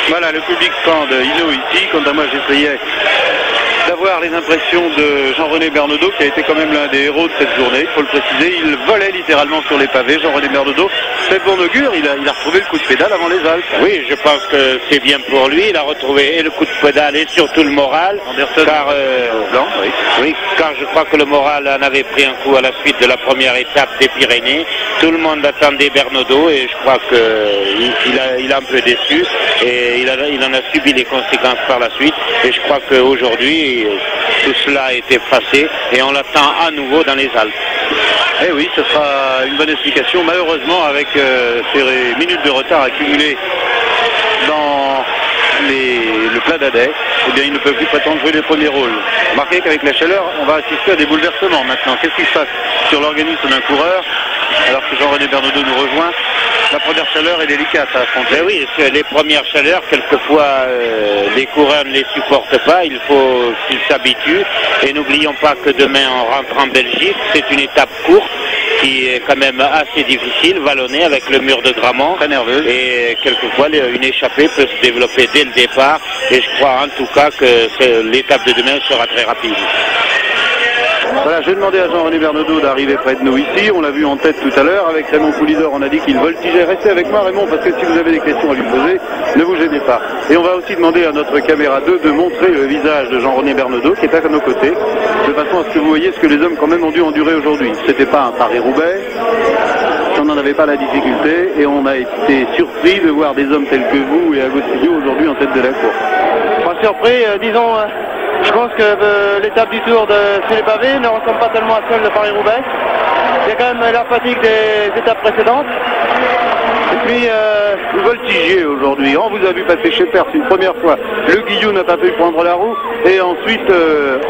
Voilà, le public scande Hino ici. Quant à moi, j'essayais d'avoir les impressions de Jean-René Bernaudot, qui a été quand même l'un des héros de cette journée, il faut le préciser. Il volait littéralement sur les pavés, Jean-René Bernaudot. C'est bon augure, il a retrouvé le coup de pédale avant les Alpes. Oui, je pense que c'est bien pour lui. Il a retrouvé et le coup de pédale et surtout le moral. Anderson, car, blanc, oui. Oui, car je crois que le moral en avait pris un coup à la suite de la première étape des Pyrénées. Tout le monde attendait Bernaudot et je crois qu'il a un peu déçu et il en a subi les conséquences par la suite. Et je crois qu'aujourd'hui, tout cela a été passé et on l'attend à nouveau dans les Alpes. Eh oui, ce sera une bonne explication. Malheureusement, avec ces minutes de retard accumulées dans le plat d'Adet, eh bien, il ne peut plus prétendre jouer les premiers rôles. Remarquez qu'avec la chaleur, on va assister à des bouleversements maintenant. Qu'est-ce qui se passe sur l'organisme d'un coureur alors que Jean-René Bernaudot nous rejoint? La première chaleur est délicate à affronter. Ben oui, les premières chaleurs, quelquefois, les coureurs ne les supportent pas. Il faut qu'ils s'habituent. Et n'oublions pas que demain, on rentre en Belgique. C'est une étape courte qui est quand même assez difficile, vallonnée avec le mur de Grammont. Très nerveuse. Et quelquefois, une échappée peut se développer dès le départ. Et je crois en tout cas que l'étape de demain sera très rapide. Voilà, j'ai demandé à Jean-René Bernaudot d'arriver près de nous ici. On l'a vu en tête tout à l'heure. Avec Raymond Poulidor, on a dit qu'il voltigeait. Restez avec moi, Raymond, parce que si vous avez des questions à lui poser, ne vous gênez pas. Et on va aussi demander à notre caméra 2 de montrer le visage de Jean-René Bernaudot, qui est à nos côtés, de façon à ce que vous voyez ce que les hommes quand même ont dû endurer aujourd'hui. C'était pas un Paris-Roubaix, on n'en avait pas la difficulté, et on a été surpris de voir des hommes tels que vous et Agostinho aujourd'hui en tête de la course. Pas surpris, disons... Je pense que l'étape du Tour de sur les pavés ne ressemble pas tellement à celle de Paris-Roubaix. Il y a quand même la fatigue des étapes précédentes. Et puis, vous voltigez aujourd'hui. On vous a vu passer chez Perse une première fois. Le Guillou n'a pas pu prendre la roue. Et ensuite,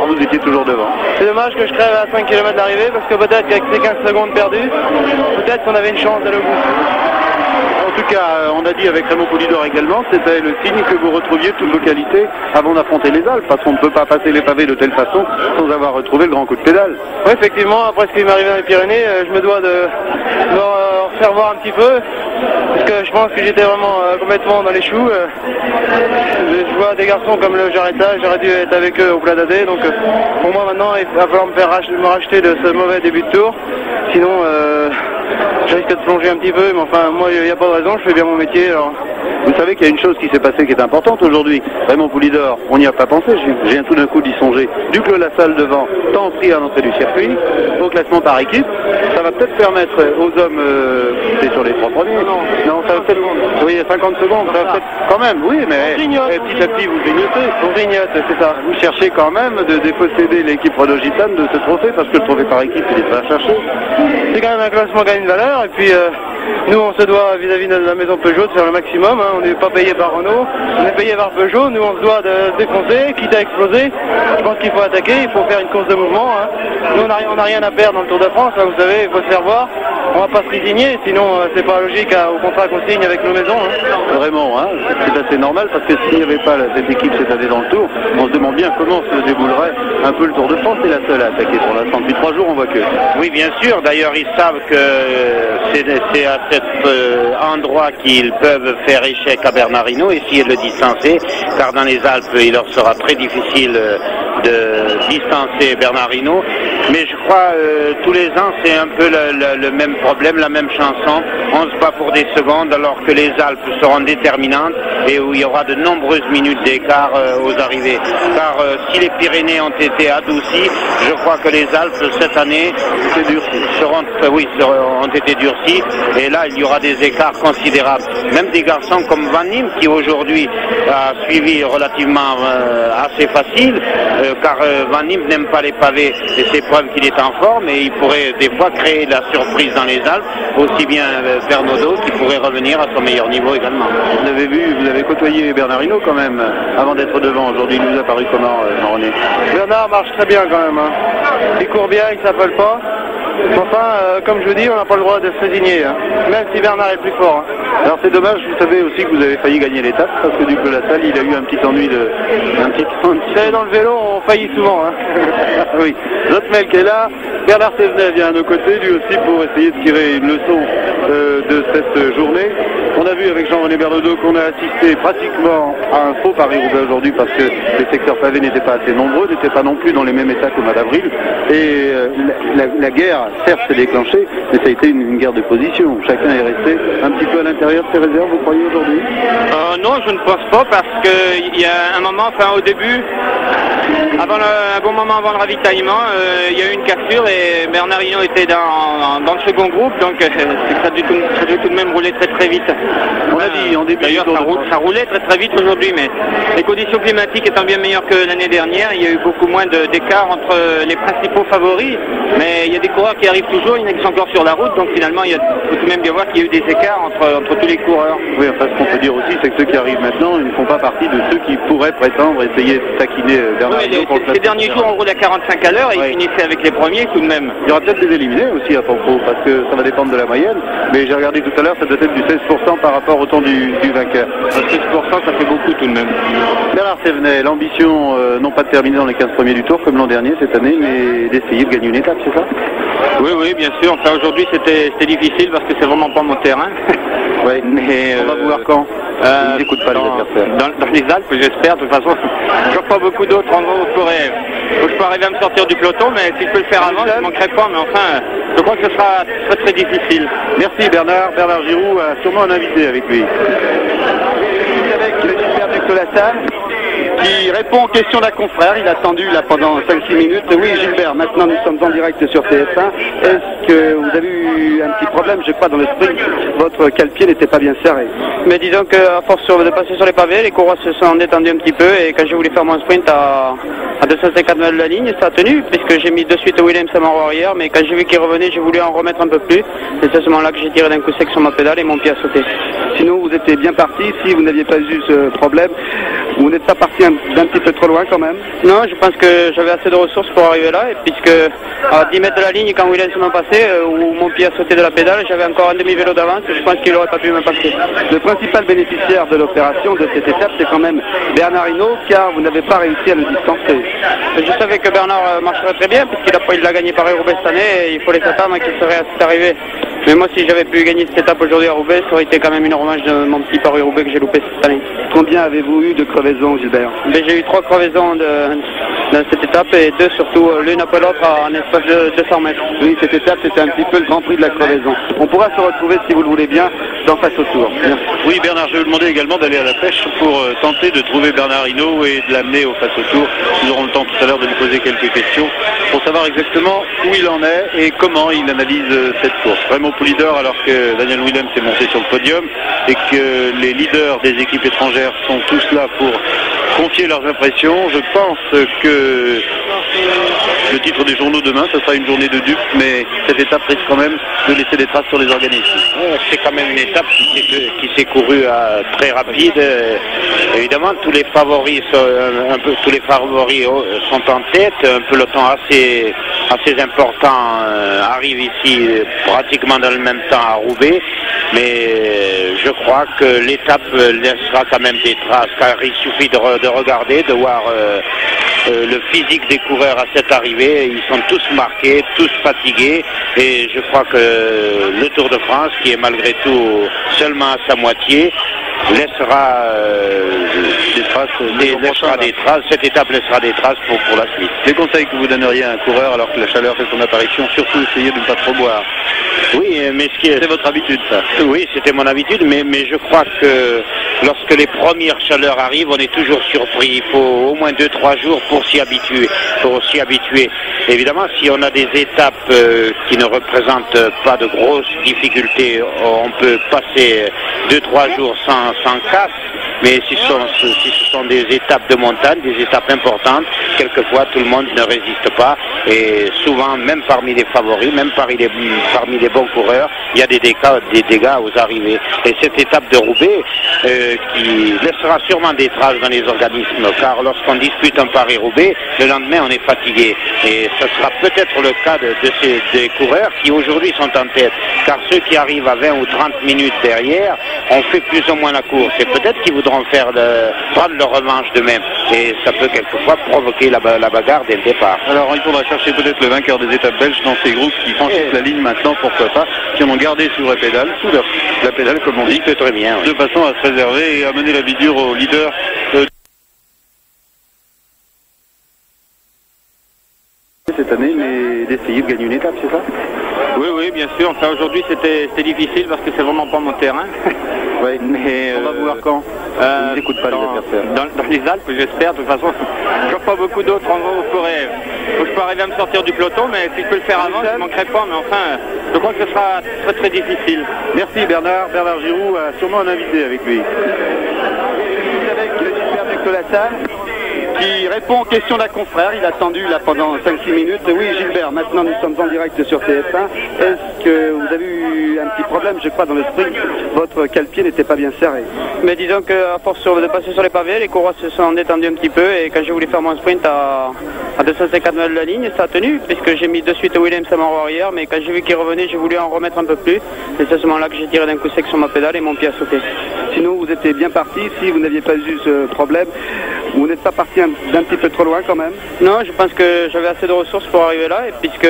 vous étiez toujours devant. C'est dommage que je crève à 5 km d'arrivée parce que peut-être qu'avec ces 15 secondes perdues, peut-être qu'on avait une chance d'aller au bout. En tout cas, on a dit avec Raymond Poulidor également, c'était le signe que vous retrouviez toutes vos qualités avant d'affronter les Alpes, parce qu'on ne peut pas passer les pavés de telle façon sans avoir retrouvé le grand coup de pédale. Oui, effectivement, après ce qui m'est arrivé dans les Pyrénées, je me dois de faire voir un petit peu, parce que je pense que j'étais vraiment complètement dans les choux. Je vois des garçons comme le Jaretta, j'aurais dû être avec eux au plat d'Adet, donc pour moi maintenant il va falloir me racheter de ce mauvais début de tour, sinon je risque de plonger un petit peu, mais enfin moi il n'y a pas de raison, je fais bien mon métier. Alors. Vous savez qu'il y a une chose qui s'est passée qui est importante aujourd'hui. Raymond Poulidor, on n'y a pas pensé, je viens tout d'un coup d'y songer. Du Clos-la-Salle devant, temps pris à l'entrée du circuit, au classement par équipe, ça va peut-être permettre aux hommes, c'est sur les 3 premiers. Non, ça va peut-être, oui, 50 secondes, ça va peut-être, quand même, oui, mais petit à petit vous grignotez. On grignote, c'est ça. Vous cherchez quand même de déposséder l'équipe Renault-Gitane de ce trophée, parce que le trophée par équipe, il est pas à chercher. C'est quand même un classement qui a une valeur, et puis Nous, on se doit vis-à-vis de la maison Peugeot de faire le maximum. Hein. On n'est pas payé par Renault, on est payé par Peugeot. Nous, on se doit de se défoncer, quitte à exploser. Je pense qu'il faut attaquer, il faut faire une course de mouvement. Hein. Nous, on n'a rien à perdre dans le Tour de France. Hein, vous savez, il faut se faire voir. On va pas se résigner, sinon c'est pas logique au contrat qu'on signe avec nos maisons. Hein. Vraiment, hein, c'est assez normal parce que s'il n'y avait pas cette équipe cette année dans le Tour, on se demande bien comment se déboulerait un peu le Tour de France. C'est la seule à attaquer pour l'instant. Depuis 3 jours, on voit que. Oui, bien sûr. D'ailleurs, ils savent que c'est à cet endroit qu'ils peuvent faire échec à Bernard Hinault, essayer de le distancer, car dans les Alpes, il leur sera très difficile de distancer Bernard Hinault. Mais je crois tous les ans, c'est un peu le même problème, la même chanson. On se bat pour des secondes alors que les Alpes seront déterminantes et où il y aura de nombreuses minutes d'écart aux arrivées. Car si les Pyrénées ont été adoucies, je crois que les Alpes cette année ont été durcies et là il y aura des écarts considérables. Même des garçons comme Van Nim qui aujourd'hui a suivi relativement assez facile car Van Nim n'aime pas les pavés et c'est preuve qu'il est en forme et il pourrait des fois créer la surprise dans les Alpes, aussi bien Bernaudo qui pourrait revenir à son meilleur niveau également. Vous avez vu, vous avez côtoyé Bernard Hinault quand même avant d'être devant aujourd'hui. Il nous a paru comment, Jean-René? Bernard marche très bien quand même. Hein. Il court bien, il s'appelle pas. Enfin, comme je vous dis, on n'a pas le droit de se résigner, hein, même si Bernard est plus fort. Hein. Alors c'est dommage, vous savez aussi que vous avez failli gagner l'étape parce que Duc de la Salle, il a eu un petit ennui Vous savez, dans le vélo, on faillit souvent. Hein. Oui, Zotmel qui est là, Bernard Thévenet vient à nos côtés, lui aussi pour essayer de tirer une leçon de cette journée. On a vu avec Jean-René Bernaudot qu'on a assisté pratiquement à un faux Paris-Roubaix aujourd'hui parce que les secteurs pavés n'étaient pas assez nombreux, n'étaient pas non plus dans les mêmes états qu'au mois d'avril. Et la guerre, certes, s'est déclenchée, mais ça a été une guerre de position. Chacun est resté un petit peu à l'intérieur de ses réserves, vous croyez, aujourd'hui? Non, je ne pense pas parce qu'il y a un moment, au début, un bon moment avant le ravitaillement, il y a eu une cassure et Bernard Hinault était dans le second groupe, donc ça a dû tout de même rouler très très vite. On l'a dit en début. D'ailleurs, ça roulait très très vite aujourd'hui, mais les conditions climatiques étant bien meilleures que l'année dernière, il y a eu beaucoup moins d'écart entre les principaux favoris, mais il y a des coureurs qui arrivent toujours, il y en a qui sont encore sur la route, donc finalement, il faut tout de même bien voir qu'il y a eu des écarts entre tous les coureurs. Oui, enfin, ce qu'on peut dire aussi, c'est que ceux qui arrivent maintenant, ils ne font pas partie de ceux qui pourraient prétendre essayer de taquiner Bernard Hinault. Ces derniers jours, on roule à 45 à l'heure et ils finissaient avec les premiers tout de même. Il y aura peut-être des éliminés aussi à propos, parce que ça va dépendre de la moyenne, mais j'ai regardé tout à l'heure, ça doit être du 16% par rapport au temps du vainqueur. 16%, ça fait beaucoup tout de même. Bernard Thévenet, l'ambition, non pas de terminer dans les 15 premiers du Tour comme l'an dernier cette année, mais d'essayer de gagner une étape, c'est ça? Oui, bien sûr. Enfin, aujourd'hui, c'était difficile parce que c'est vraiment pas mon terrain. Ouais, mais on va vous voir quand? Ils n'écoutent pas les adversaires. Dans les Alpes, j'espère. De toute façon, je vois pas beaucoup d'autres endroits où je peux arriver à me sortir du peloton, mais si je peux le faire avant, je ne manquerai pas. Mais enfin, je crois que ce sera très très difficile. Merci Bernard. Bernard Giroux a sûrement un invité avec lui. Avec Gilbert Duc de la Salle, qui répond aux questions d'un confrère. Il a attendu là pendant 5-6 minutes. Oui, Gilbert, maintenant nous sommes en direct sur TF1. Est-ce que vous avez eu un petit problème, je crois, dans le sprint? Votre cale-pied n'était pas bien serré. Mais disons qu'à force de passer sur les pavés, les coureurs se sont détendus un petit peu et quand j'ai voulu faire mon sprint à 250 mètres de la ligne, ça a tenu puisque j'ai mis de suite Williams à mon arrière, mais quand j'ai vu qu'il revenait, j'ai voulu en remettre un peu plus. Et c'est à ce moment-là que j'ai tiré d'un coup sec sur ma pédale et mon pied a sauté. Sinon, vous étiez bien parti. Si vous n'aviez pas eu ce problème, vous n'êtes pas parti d'un petit peu trop loin quand même? Non, je pense que j'avais assez de ressources pour arriver là, et puisque à 10 mètres de la ligne, quand Williams m'a passé, où mon pied a sauté de la pédale, j'avais encore un demi-vélo d'avance, je pense qu'il n'aurait pas pu me passer. Le principal bénéficiaire de l'opération de cette étape, c'est quand même Bernard Hinault, car vous n'avez pas réussi à le distancer. Je savais que Bernard marcherait très bien, puisqu'il l'a gagné Paris-Roubaix cette année, et il fallait s'attendre qu'il serait à cette arrivée. Mais moi, si j'avais pu gagner cette étape aujourd'hui à Roubaix, ça aurait été quand même une revanche de mon petit Paris-Roubaix que j'ai loupé cette année. Combien avez-vous eu de crevaisons, Gilbert? J'ai eu 3 crevaisons dans cette étape et 2 surtout, l'une après l'autre en espace de 200 mètres. Oui, cette étape, c'était un petit peu le grand prix de la crevaison. On pourra se retrouver, si vous le voulez bien, dans Face au Tour. Merci. Oui, Bernard, je vais vous demander également d'aller à la pêche pour tenter de trouver Bernard Hinault et de l'amener au Face au Tour. Nous aurons le temps tout à l'heure de lui poser quelques questions pour savoir exactement où il en est et comment il analyse cette course. Vraiment pour leader alors que Daniel Williams est monté sur le podium et que les leaders des équipes étrangères sont tous là pour confier leurs impressions. Je pense que Le titre des journaux demain, ce sera une journée de dupes, mais cette étape risque quand même de laisser des traces sur les organismes. C'est quand même une étape qui s'est courue très rapide. Évidemment, tous les favoris sont en tête. Un peloton assez important arrive ici pratiquement dans le même temps à Roubaix. Mais je crois que l'étape laissera quand même des traces, car il suffit de regarder, de voir le physique des coureurs à cette arrivée. Ils sont tous marqués, tous fatigués, et je crois que le Tour de France, qui est malgré tout seulement à sa moitié, laissera des traces. Cette étape laissera des traces pour la suite. Les conseils que vous donneriez à un coureur alors que la chaleur fait son apparition, surtout essayer de ne pas trop boire. Oui, mais c'est votre habitude, ça? Oui, c'était mon habitude, mais je crois que lorsque les premières chaleurs arrivent, on est toujours surpris. Il faut au moins 2-3 jours pour s'y habituer. Évidemment, si on a des étapes qui ne représentent pas de grosses difficultés, on peut passer 2-3 jours sans casse. Mais si ce sont des étapes de montagne, des étapes importantes, quelquefois tout le monde ne résiste pas. Et souvent, même parmi les favoris, même parmi les bons coureurs, il y a des dégâts aux arrivées. Et cette étape de Roubaix, qui laissera sûrement des traces dans les organismes, car lorsqu'on dispute un Paris-Roubaix, le lendemain on est fatigué. Et ce sera peut-être le cas des coureurs qui aujourd'hui sont en tête. Car ceux qui arrivent à 20 ou 30 minutes derrière ont fait plus ou moins la course. Et peut-être qu'ils voudront prendre leur revanche d'eux-mêmes. Et ça peut quelquefois provoquer la bagarre dès le départ. Alors il faudra chercher peut-être le vainqueur des étapes belges dans ces groupes qui franchissent la ligne maintenant, pourquoi pas, qui en ont gardé sous la pédale, comme on dit, c'est très bien, de façon à se réserver et à mener la vie dure au leader. Cette année, mais d'essayer de gagner une étape, c'est ça? Oui, bien sûr. Enfin, aujourd'hui, c'était difficile parce que c'est vraiment pas mon terrain. Oui, mais on va voir quand. Ils n'écoutent pas les adversaires. Dans les Alpes, j'espère. De toute façon, je vois pas beaucoup d'autres endroits où je peux arriver à me sortir du peloton, mais si je peux le faire avant, je ne manquerai pas. Mais enfin, je crois que ce sera très très difficile. Merci Bernard. Bernard Giroux a sûrement un invité avec lui. Avec Gilbert Bectolassa, qui répond aux questions d'un confrère. Il a attendu là pendant 5-6 minutes. Oui, Gilbert, maintenant nous sommes en direct sur TF1. Est-ce que vous avez eu un petit problème, je crois, dans le sprint? Votre cale-pied n'était pas bien serré. Mais disons qu'à force de passer sur les pavés, les coureurs se sont détendus un petit peu, et quand j'ai voulu faire mon sprint à 250 mètres de la ligne, ça a tenu, puisque j'ai mis de suite Williams à mon arrière, mais quand j'ai vu qu'il revenait, j'ai voulu en remettre un peu plus, et c'est à ce moment-là que j'ai tiré d'un coup sec sur ma pédale et mon pied a sauté. Sinon, vous étiez bien parti, si vous n'aviez pas eu ce problème, vous n'êtes pas parti d'un petit peu trop loin quand même? Non, je pense que j'avais assez de ressources pour arriver là, et puisque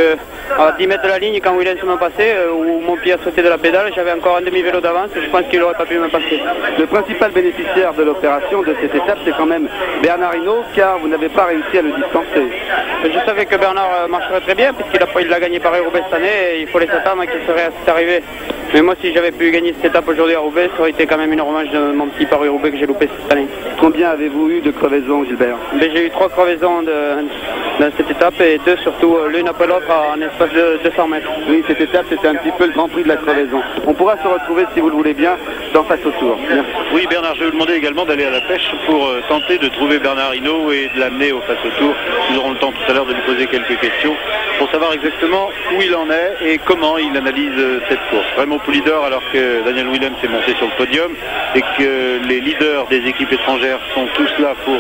à 10 mètres de la ligne, quand Williams m'a passé, où mon pied a sauté de la pédale, j'avais encore un demi-vélo d'avance, et je pense qu'il n'aurait pas pu me passer. Le principal bénéficiaire de l'opération de cette étape, c'est quand même Bernard Hinault, car vous n'avez pas réussi à le distancer. Je savais que Bernard marcherait très bien, puisqu'il l'a gagné Paris-Roubaix cette année, et il fallait s'attendre qu'il serait à cette arrivée. Mais moi, si j'avais pu gagner cette étape aujourd'hui à Roubaix, ça aurait été quand même une revanche de mon petit Paris-Roubaix que j'ai loupé cette année. Combien avez-vous eu de crevaisons, Gilbert? J'ai eu 3 crevaisons dans cette étape, et 2 surtout, l'une après l'autre en espace de 200 mètres. Oui, cette étape, c'était un petit peu le grand prix de la crevaison. On pourra se retrouver, si vous le voulez bien, dans Face au Tour. Merci. Oui, Bernard, je vais vous demander également d'aller à la pêche pour tenter de trouver Bernard Hinault et de l'amener au Face au Tour. Nous aurons le temps tout à l'heure de lui poser quelques questions pour savoir exactement où il en est et comment il analyse cette course. Raymond Poulidor, alors que Daniel Willems est monté sur le podium et que les leaders des équipes étrangères sont tous là pour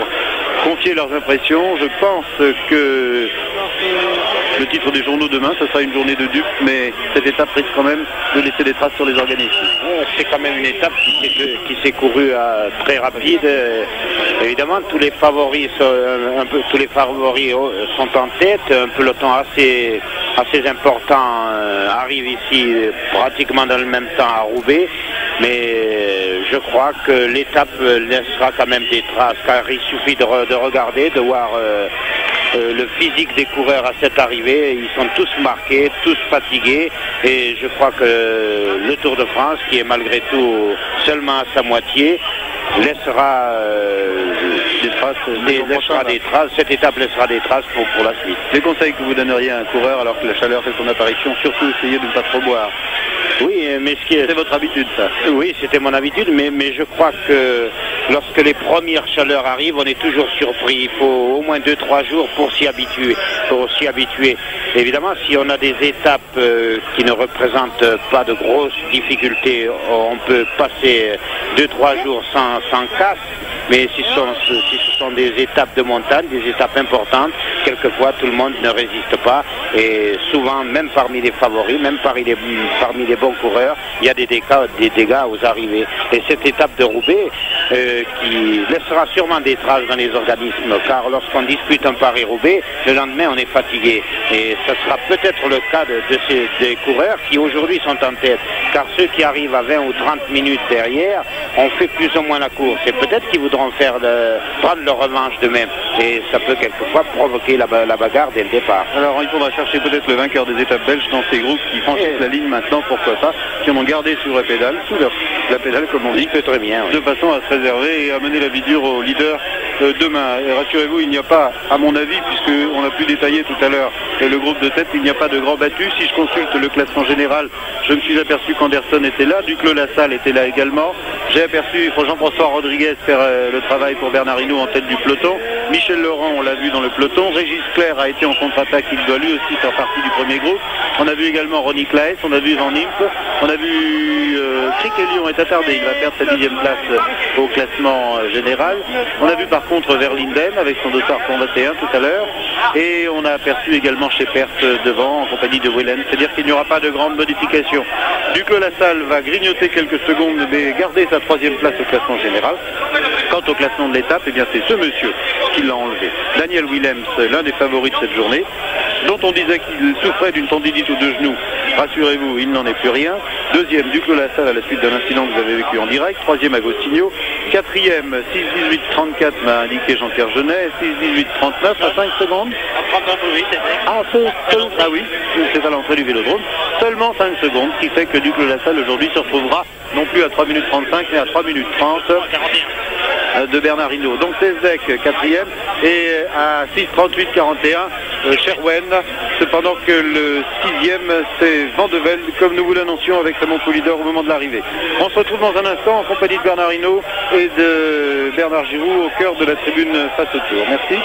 confier leurs impressions, je pense que le titre des journaux demain, ce sera une journée de dupes, mais cette étape risque quand même de laisser des traces sur les organismes. C'est quand même une étape qui s'est courue très rapide. Évidemment, tous les favoris sont en tête. Un peloton assez important arrive ici pratiquement dans le même temps à Roubaix. Mais je crois que l'étape laissera quand même des traces, car il suffit de regarder, de voir le physique des coureurs à cette arrivée. Ils sont tous marqués, tous fatigués, et je crois que le Tour de France, qui est malgré tout seulement à sa moitié, laissera des traces. Cette étape laissera des traces pour la suite. Les conseils que vous donneriez à un coureur alors que la chaleur fait son apparition, surtout essayer de ne pas trop boire. Oui, mais c'est votre habitude, ça? Oui, c'était mon habitude, mais je crois que lorsque les premières chaleurs arrivent, on est toujours surpris. Il faut au moins 2-3 jours pour s'y habituer. Évidemment, si on a des étapes qui ne représentent pas de grosses difficultés, on peut passer 2-3 jours sans casse. Mais si ce sont des étapes de montagne, des étapes importantes, quelquefois tout le monde ne résiste pas. Et souvent, même parmi les favoris, même parmi les bons coureurs, il y a des dégâts aux arrivées. Et cette étape de Roubaix, qui laissera sûrement des traces dans les organismes, car lorsqu'on dispute un Paris-Roubaix, le lendemain on est fatigué. Et ce sera peut-être le cas des coureurs qui aujourd'hui sont en tête. Car ceux qui arrivent à 20 ou 30 minutes derrière ont fait plus ou moins la course. Et peut-être qu'ils voudront prendre leur revanche d'eux-mêmes. Et ça peut quelquefois provoquer la bagarre dès le départ. Alors il faudra chercher peut-être le vainqueur des étapes belges dans ces groupes qui franchissent la ligne maintenant, pourquoi pas, qui en ont gardé sous la pédale, la pédale comme on dit, très bien, oui. De façon à se réserver et à mener la vie dure au leader demain. Et rassurez-vous, il n'y a pas, à mon avis, puisqu'on a pu détailler tout à l'heure le groupe de tête, il n'y a pas de grand battu. Si je consulte le classement général, je me suis aperçu qu'Anderson était là, Duclos-Lassalle était là également. J'ai aperçu Jean-François Rodriguez faire le travail pour Bernard Hinault en tête du peloton. Michel Laurent, on l'a vu dans le peloton. Régis Clerc a été en contre-attaque, il doit lui aussi faire partie du premier groupe. On a vu également Ronnie Klaes, on a vu Van Impe, on a vu Criquelion est attardé, il va perdre sa 10e place au classement général. On a vu par contre Verlinden avec son dossard 121 tout à l'heure. Et on a aperçu également chez Perth devant en compagnie de Whelan. C'est-à-dire qu'il n'y aura pas de grande modification. Duclos-Lassalle va grignoter quelques secondes mais garder sa 3e place au classement général. Quant au classement de l'étape, eh bien c'est ce monsieur qui l'a enlevé. Daniel Willems, l'un des favoris de cette journée, dont on disait qu'il souffrait d'une tendinite aux 2 genoux. Rassurez-vous, il n'en est plus rien. 2e, Duclos-Lassalle à la suite d'un incident que vous avez vécu en direct. 3e, Agostinho. 4e, 6-18-34 m'a indiqué Jean-Pierre Jeunet. 6-18-39 à 5 secondes. Ah oui, c'est à l'entrée du Vélodrome. Seulement 5 secondes, ce qui fait que Duclos-Lassalle aujourd'hui se retrouvera non plus à 3 minutes 35 mais à 3 minutes 30 de Bernard Hinault. Donc c'est Zek 4e et à 6-38-41 Sherwen, cependant que le 6e c'est Van de Velde comme nous vous l'annoncions avec Raymond Poulidor au moment de l'arrivée. On se retrouve dans un instant en compagnie de Bernard Hinault et de Bernard Giroux au cœur de la tribune face au tour. Merci.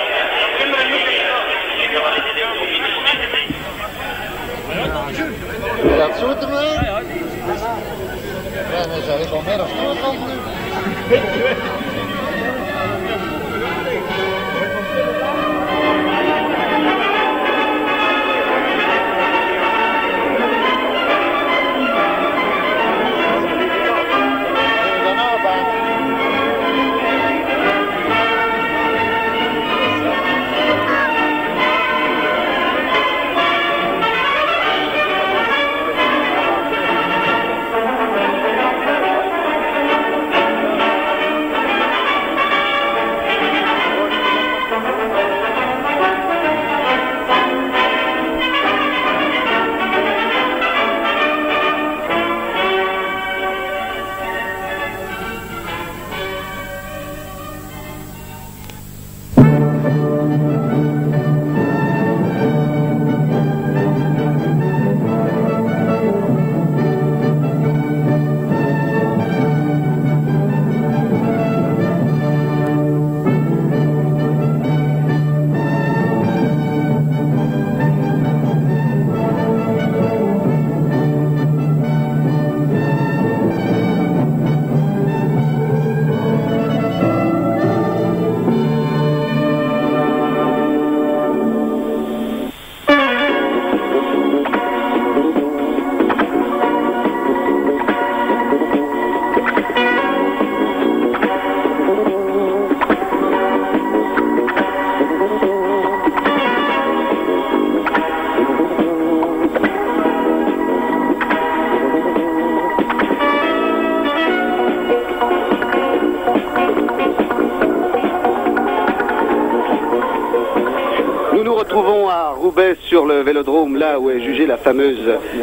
Sur le Vélodrome, là où est jugée la fameuse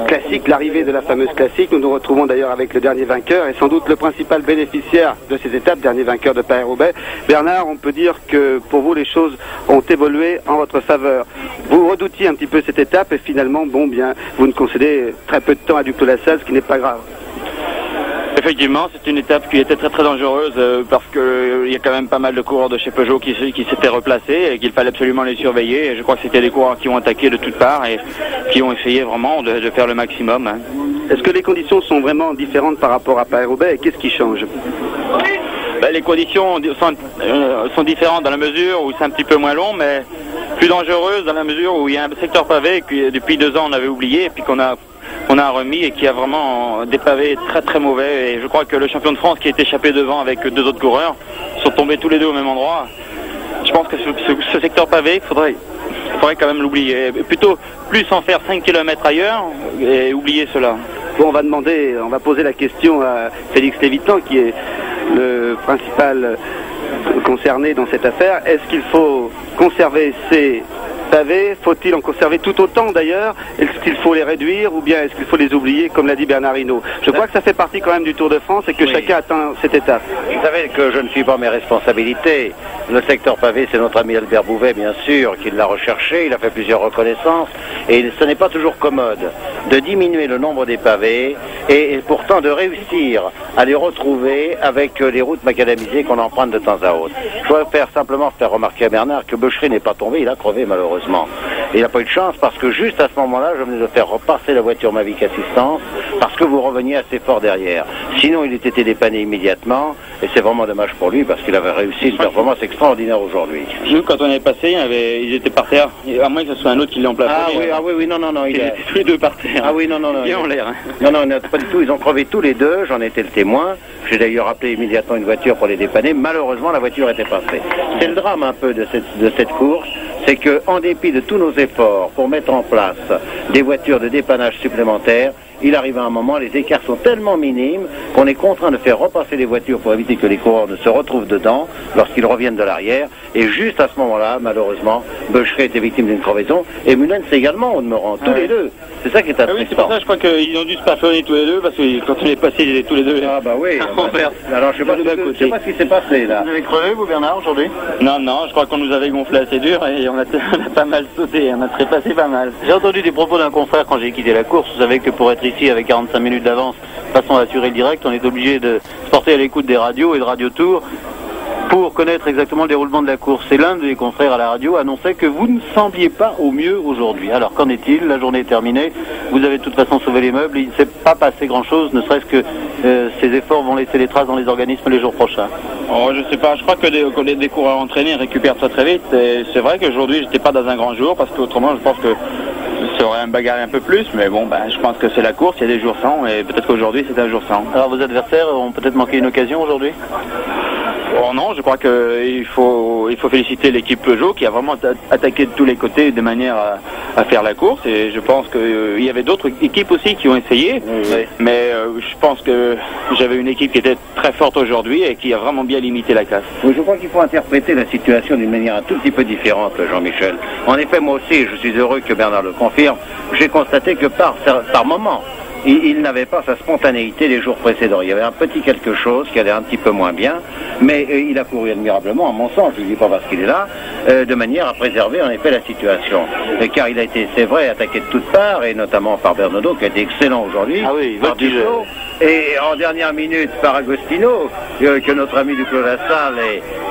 classique, l'arrivée de la fameuse classique. Nous nous retrouvons d'ailleurs avec le dernier vainqueur et sans doute le principal bénéficiaire de ces étapes, dernier vainqueur de Paris-Roubaix. Bernard, on peut dire que pour vous les choses ont évolué en votre faveur. Vous redoutiez un petit peu cette étape et finalement, bon bien, vous ne concédez très peu de temps à Duclos-Lassalle, ce qui n'est pas grave. Effectivement, c'est une étape qui était très très dangereuse parce qu'il y a quand même pas mal de coureurs de chez Peugeot qui s'étaient replacés et qu'il fallait absolument les surveiller. Et je crois que c'était des coureurs qui ont attaqué de toutes parts et qui ont essayé vraiment de faire le maximum. Hein. Est-ce que les conditions sont vraiment différentes par rapport à Paris-Roubaix et qu'est-ce qui change? Ben, les conditions sont différentes dans la mesure où c'est un petit peu moins long, mais plus dangereuse dans la mesure où il y a un secteur pavé que depuis 2 ans on avait oublié et puis qu'on a remis et qui a vraiment des pavés très très mauvais. Et je crois que le champion de France qui est échappé devant avec 2 autres coureurs sont tombés tous les deux au même endroit. Je pense que ce secteur pavé, il faudrait quand même l'oublier. Plutôt plus en faire 5 km ailleurs et oublier cela. Bon, on va poser la question à Félix Lévitan qui est le principal concerné dans cette affaire. Est-ce qu'il faut conserver ces pavés? Faut-il en conserver tout autant d'ailleurs? Est-ce qu'il faut les réduire ou bien est-ce qu'il faut les oublier comme l'a dit Bernard Hinault? Je crois que ça fait partie quand même du Tour de France et que chacun atteint cette étape. Vous savez que je ne suis pas mes responsabilités. Le secteur pavé, c'est notre ami Albert Bouvet, bien sûr, qui l'a recherché. Il a fait plusieurs reconnaissances et ce n'est pas toujours commode de diminuer le nombre des pavés et pourtant de réussir à les retrouver avec les routes macadamisées qu'on emprunte de temps à autre. Je dois simplement faire remarquer à Bernard que Becheré n'est pas tombé, il a crevé malheureusement. Et il n'a pas eu de chance parce que juste à ce moment-là, je venais de faire repasser la voiture Mavic Assistance parce que vous reveniez assez fort derrière. Sinon, il était dépanné immédiatement et c'est vraiment dommage pour lui parce qu'il avait réussi une performance extraordinaire aujourd'hui. Nous, quand on est passé, ils étaient par terre, à moins que ce soit un autre qui l'ait emplacé. Ah oui, non, ils étaient tous les deux par terre. Ah oui, non. Bien en l'air. Non, pas du tout, ils ont crevé tous les deux, j'en étais le témoin. J'ai d'ailleurs appelé immédiatement une voiture pour les dépanner. Malheureusement, la voiture était passée. C'est le drame un peu de cette course, c'est que en dépit de tous nos efforts pour mettre en place des voitures de dépannage supplémentaires, il arrive à un moment, les écarts sont tellement minimes qu'on est contraint de faire repasser les voitures pour éviter que les coureurs ne se retrouvent dedans lorsqu'ils reviennent de l'arrière. Et juste à ce moment-là, malheureusement, Becheré était victime d'une crevaison et Mullens également, on demeurant, tous les deux. C'est ça qui est intéressant. Oui, c'est pour ça, je crois qu'ils ont dû se plafonner tous les deux parce que quand on est passé, ils étaient tous les deux. Ah bah oui. Alors je sais pas ce qui s'est passé là. Vous avez crevé vous Bernard aujourd'hui? Non, je crois qu'on nous avait gonflé assez dur et on a pas mal sauté, on a trépassé pas mal. J'ai entendu des propos d'un confrère quand j'ai quitté la course. Vous savez que pour être ici avec 45 minutes d'avance, de façon à assurer le direct, on est obligé de se porter à l'écoute des radios et de Radio Tour pour connaître exactement le déroulement de la course. Et l'un des confrères à la radio annonçait que vous ne sembliez pas au mieux aujourd'hui. Alors qu'en est-il? La journée est terminée, vous avez de toute façon sauvé les meubles, il ne s'est pas passé grand-chose, ne serait-ce que ces efforts vont laisser les traces dans les organismes les jours prochains. Oh, je sais pas, je crois que des coureurs entraînés récupèrent très très vite. C'est vrai qu'aujourd'hui j'étais pas dans un grand jour parce qu'autrement je pense que ça aurait un bagarre un peu plus, mais bon, je pense que c'est la course, il y a des jours sans et peut-être qu'aujourd'hui c'est un jour sans. Alors vos adversaires ont peut-être manqué une occasion aujourd'hui? Oh non, je crois qu'il faut féliciter l'équipe Peugeot qui a vraiment attaqué de tous les côtés de manière à faire la course et je pense qu'il y avait d'autres équipes aussi qui ont essayé, mais je pense que j'avais une équipe qui était très forte aujourd'hui et qui a vraiment bien limité la casse. Oui, je crois qu'il faut interpréter la situation d'une manière un tout petit peu différente, Jean-Michel. En effet, moi aussi, je suis heureux que Bernard le confirme, j'ai constaté que par moment, il n'avait pas sa spontanéité les jours précédents. Il y avait un petit quelque chose qui allait un petit peu moins bien, mais il a couru admirablement, à mon sens, je ne dis pas parce qu'il est là, de manière à préserver en effet la situation. Car il a été, c'est vrai, attaqué de toutes parts, et notamment par Bernardo, qui a été excellent aujourd'hui. Ah oui, par Duclos, et en dernière minute par Agostino, que notre ami du Clos La Salle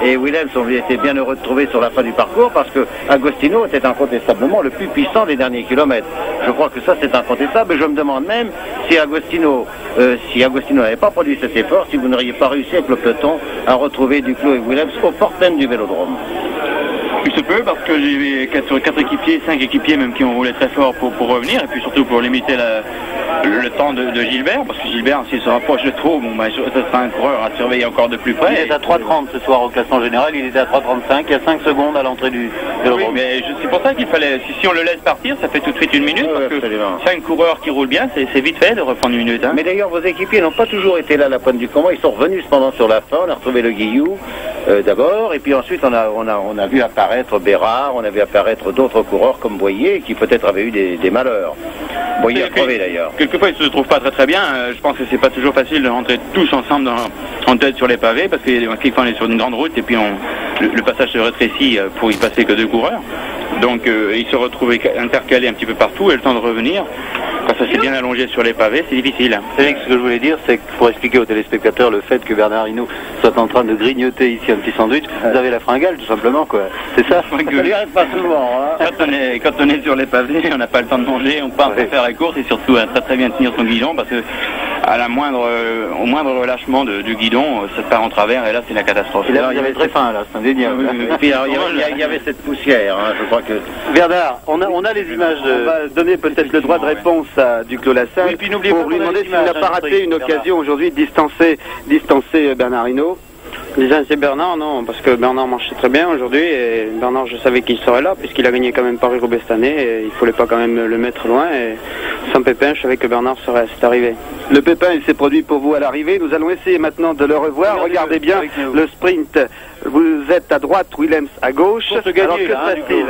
et Willems ont été bien heureux de trouver sur la fin du parcours, parce que Agostino était incontestablement le plus puissant des derniers kilomètres. Je crois que ça c'est incontestable, et je me demande même si Agostino n'avait pas produit cet effort, si vous n'auriez pas réussi avec le peloton à retrouver Duclos et Willems au port même du Vélodrome. Il se peut parce que j'ai vu 4 équipiers, 5 équipiers même qui ont roulé très fort pour revenir et puis surtout pour limiter le temps de Gilbert, parce que Gilbert s'il se rapproche de trop, ce sera un coureur à surveiller encore de plus près. Il est à 3,30 ce soir au classement général, il était à 3,35, il y a 5 secondes à l'entrée du Vélodrome. Oui, mais c'est pour ça qu'il fallait, si on le laisse partir, ça fait tout de suite 1 minute, parce que 5 coureurs qui roulent bien, c'est vite fait de reprendre 1 minute. Hein. Mais d'ailleurs vos équipiers n'ont pas toujours été là à la pointe du combat, ils sont revenus cependant sur la fin, on a retrouvé le Guillou d'abord, et puis ensuite on a vu apparaître Bérard, on a vu apparaître d'autres coureurs comme Boyer, qui peut-être avaient eu des malheurs. Boyer a crevé d'ailleurs. Quelquefois ils se trouvent pas très bien, je pense que c'est pas toujours facile de rentrer tous ensemble en tête sur les pavés, parce qu'on est sur une grande route et puis le passage se rétrécit pour y passer que 2 coureurs. Donc ils se retrouvent intercalés un petit peu partout et le temps de revenir, ça s'est bien allongé sur les pavés, c'est difficile. Félix, ce que je voulais dire, c'est que pour expliquer aux téléspectateurs le fait que Bernard Hinault soit en train de grignoter ici un petit sandwich, vous avez la fringale tout simplement, quoi. C'est ça? Ça lui arrive pas souvent, hein. Quand on est sur les pavés, on n'a pas le temps de manger, on part pour faire la course et surtout à très bien tenir son guidon parce que au moindre relâchement du guidon, ça part en travers et là c'est la catastrophe. Et là, il y avait très faim, là, c'est indéniable. Et puis, il y avait cette poussière, hein, je crois que... Bernard, on a les images. On va donner peut-être le droit de réponse à Duclos Lassalle pour lui demander s'il n'a pas raté une occasion aujourd'hui de distancer Bernard Hinault. Distancer Bernard, non, parce que Bernard marchait très bien aujourd'hui et Bernard, je savais qu'il serait là puisqu'il a gagné quand même Paris-Roubaix cette année et il ne fallait pas quand même le mettre loin et sans pépin, je savais que Bernard serait arrivé. Le pépin, il s'est produit pour vous à l'arrivée. Nous allons essayer maintenant de le revoir. Regardez bien le sprint. Vous êtes à droite, Willems à gauche. Pour se gagner, alors que passe-t-il ?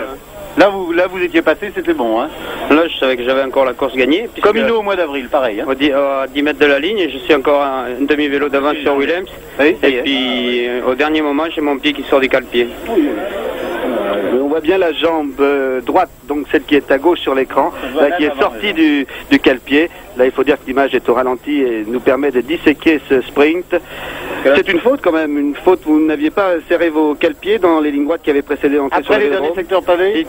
Là, vous étiez passé, c'était bon, hein. Là, je savais que j'avais encore la course gagnée. Comme Hinault au mois d'avril, pareil. Hein. À 10 mètres de la ligne, et je suis encore un demi-vélo d'avance sur Willems. Oui, et puis, au dernier moment, j'ai mon pied qui sort du cale-pied. On voit bien la jambe droite, donc celle qui est à gauche sur l'écran, qui est sortie du cale-pied. Là, il faut dire que l'image est au ralenti et nous permet de disséquer ce sprint. C'est une faute quand même, une faute. Vous n'aviez pas serré vos cale-pieds dans les lignes droites qui avaient précédé l'entrée sur le Après les derniers secteurs pavés.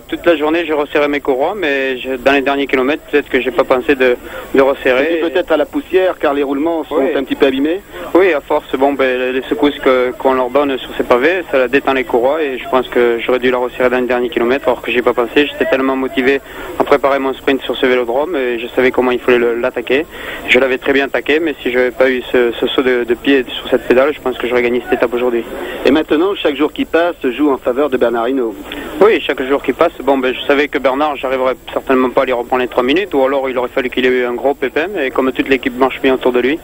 Toute la journée, j'ai resserré mes courroies, mais dans les derniers kilomètres, peut-être que j'ai pas pensé de resserrer. Peut-être à la poussière, car les roulements sont un petit peu abîmés. Oui, à force, les secousses qu'on leur donne sur ces pavés, ça détend les courroies et je pense que j'aurais dû la resserrer dans les derniers kilomètres, alors que j'ai pas pensé. J'étais tellement motivé à préparer mon sprint sur ce vélodrome et je savais comment il fallait l'attaquer. Je l'avais très bien attaqué, mais si je n'avais pas eu ce saut de pied sur cette pédale, je pense que j'aurais gagné cette étape aujourd'hui. Et maintenant, chaque jour qui passe joue en faveur de Bernard Hinault. Oui, chaque jour qui passe, je savais que Bernard, j'arriverais certainement pas à lui reprendre les 3 minutes, ou alors il aurait fallu qu'il ait eu un gros pépin, et comme toute l'équipe marche bien autour de lui,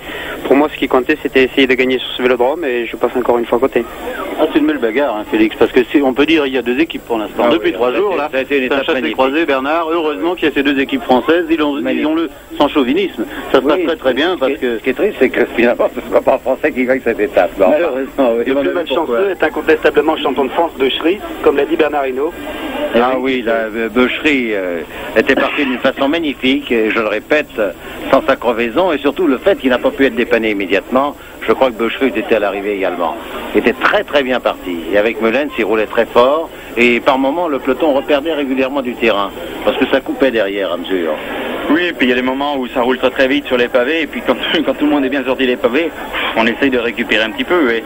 pour moi ce qui comptait c'était essayer de gagner sur ce vélodrome, et je passe encore une fois à côté. Ah, c'est une belle bagarre, hein, Félix, parce que on peut dire il y a deux équipes pour l'instant. Depuis 3 jours, là, ça a chassé croisé, Bernard, heureusement qu'il y a ces deux équipes françaises, disons-le sans chauvinisme. Ça se passe très bien, parce que... Ce qui est triste, c'est que finalement, ce ne sera pas un Français qui gagne cette étape. Malheureusement, oui. Le plus malchanceux est incontestablement champion de France, Bechery, comme l'a dit Bernard Hinault. Ah oui, la Bechery était partie d'une façon magnifique, et je le répète, sans sa crevaison, et surtout le fait qu'il n'a pas pu être dépanné immédiatement. Je crois que Bechery était à l'arrivée également. Il était très très bien parti. Et avec Meulens, il roulait très fort, et par moments, le peloton reperdait régulièrement du terrain, parce que ça coupait derrière à mesure. Oui, et puis il y a des moments où ça roule très très vite sur les pavés, et puis quand tout le monde est bien sorti des pavés, on essaye de récupérer un petit peu, et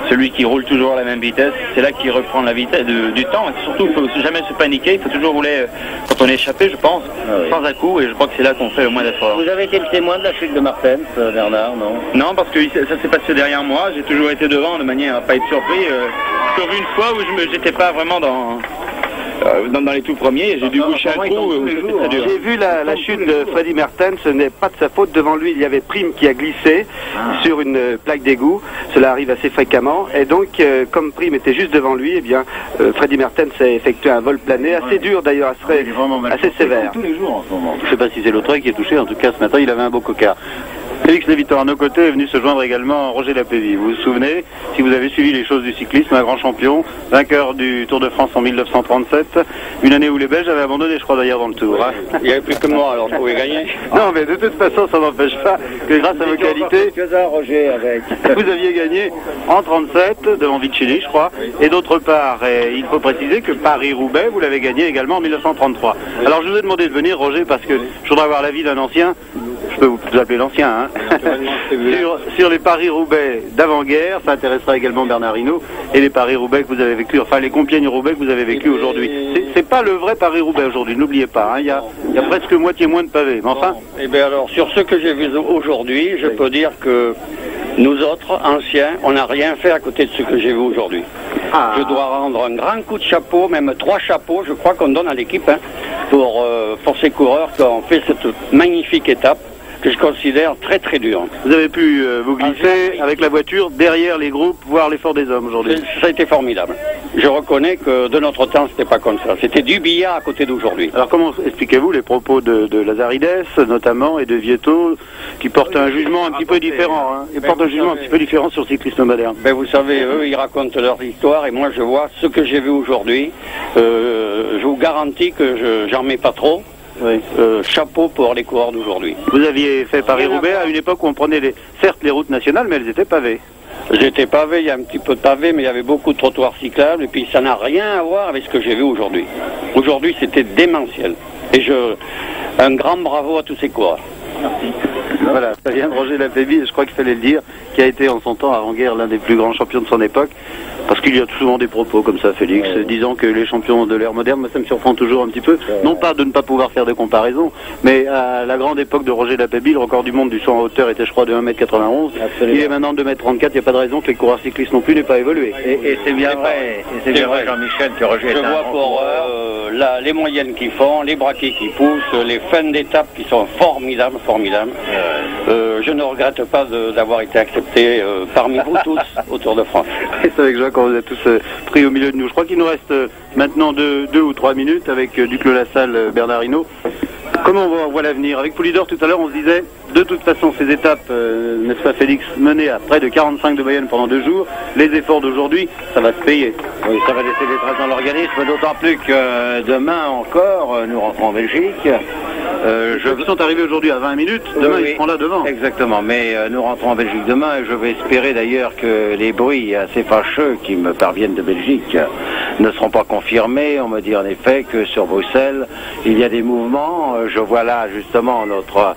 celui qui roule toujours à la même vitesse, c'est là qu'il reprend la vitesse du temps, et surtout il ne faut jamais se paniquer, il faut toujours rouler quand on est échappé, je pense, sans à-coup, et je crois que c'est là qu'on fait le moins d'efforts. Vous avez été le témoin de la chute de Martens, Bernard, non? Non, parce que ça s'est passé derrière moi, j'ai toujours été devant de manière à ne pas être surpris, sauf une fois où j'étais pas vraiment dans les tout premiers, j'ai dû boucher un trou. J'ai vu la chute de Freddy Mertens, ce n'est pas de sa faute. Devant lui, il y avait Prime qui a glissé sur une plaque d'égout. Cela arrive assez fréquemment. Et donc, comme Prime était juste devant lui, eh bien, Freddy Mertens a effectué un vol plané, assez dur d'ailleurs, assez sévère. Tous les jours en ce moment. Je ne sais pas si c'est l'autre qui est touché, en tout cas ce matin, il avait un beau coquard. Félix Lévitor, à nos côtés, est venu se joindre également Roger Lapévy. Vous vous souvenez, si vous avez suivi les choses du cyclisme, un grand champion, vainqueur du Tour de France en 1937, une année où les Belges avaient abandonné, je crois d'ailleurs, dans le Tour. Hein. Il n'y avait plus que moi, alors je pouvais gagner. Non, mais de toute façon, ça n'empêche pas que grâce à vos qualités, Roger, avec. vous aviez gagné en 37 devant Vicelli, je crois. Et d'autre part, il faut préciser que Paris-Roubaix, vous l'avez gagné également en 1933. Alors je vous ai demandé de venir, Roger, parce que je voudrais avoir l'avis d'un ancien. Je peux vous appeler l'ancien, hein. sur les Paris-Roubaix d'avant-guerre, ça intéressera également Bernard Hinault, et les Paris-Roubaix que vous avez vécu, enfin les Compiègnes-Roubaix que vous avez vécu aujourd'hui. C'est pas le vrai Paris-Roubaix aujourd'hui, n'oubliez pas, hein. Il y a presque moitié moins de pavés, mais enfin... Eh bien alors, sur ce que j'ai vu aujourd'hui, je peux dire que nous autres, anciens, on n'a rien fait à côté de ce que j'ai vu aujourd'hui. Je dois rendre un grand coup de chapeau, même 3 chapeaux, je crois qu'on donne à l'équipe, hein, pour ces coureurs qui ont fait cette magnifique étape, que je considère très très dur. Vous avez pu vous glisser avec la voiture derrière les groupes, voir l'effort des hommes aujourd'hui. Ça a été formidable. Je reconnais que de notre temps, c'était pas comme ça. C'était du billard à côté d'aujourd'hui. Alors comment expliquez-vous les propos de Lazaridès, notamment, et de Vietto, qui portent un jugement un petit peu différent, hein, et portent un jugement un petit peu différent sur le cyclisme moderne? Ben vous savez, eux, ils racontent leur histoire, et moi, je vois ce que j'ai vu aujourd'hui. Je vous garantis que j'en mets pas trop. Oui. Chapeau pour les coureurs d'aujourd'hui. Vous aviez fait Paris-Roubaix à une époque où on prenait certes les routes nationales, mais elles étaient pavées. J'étais pavé, il y a un petit peu de pavé, mais il y avait beaucoup de trottoirs cyclables, et puis ça n'a rien à voir avec ce que j'ai vu aujourd'hui. Aujourd'hui, c'était démentiel. Et un grand bravo à tous ces coureurs. Merci. Voilà, ça vient de Roger Lafébile, je crois qu'il fallait le dire, qui a été en son temps avant-guerre l'un des plus grands champions de son époque, parce qu'il y a souvent des propos comme ça, Félix, disant que les champions de l'ère moderne, ça me surprend toujours un petit peu, non pas de ne pas pouvoir faire de comparaison, mais à la grande époque de Roger Lafébile, le record du monde du saut en hauteur était je crois de 1m91, il est maintenant de 2m34, il n'y a pas de raison que les coureurs cyclistes non plus n'aient pas évolué. Et c'est bien vrai, Jean-Michel, que Roger est un vois pour les moyennes qu'ils font, les braquets qui poussent, les fins d'étape qui sont formidables. Je ne regrette pas d'avoir été accepté parmi vous tous au Tour de France. C'est avec joie quand vous êtes tous pris au milieu de nous. Je crois qu'il nous reste maintenant 2 ou 3 minutes avec Duclos-Lassalle, Bernard Hinault. Comment on voit l'avenir? Avec Poulidor tout à l'heure on se disait, de toute façon ces étapes, n'est-ce pas Félix, menées à près de 45 de moyenne pendant 2 jours, les efforts d'aujourd'hui, ça va se payer. Oui, ça va laisser des traces dans l'organisme, d'autant plus que demain encore, nous rentrons en Belgique. Ils sont arrivés aujourd'hui à 20 minutes, demain ils seront là devant. Exactement, mais nous rentrons en Belgique demain et je vais espérer d'ailleurs que les bruits assez fâcheux qui me parviennent de Belgique ne seront pas confirmés. On me dit en effet que sur Bruxelles, il y a des mouvements. Je vois là justement notre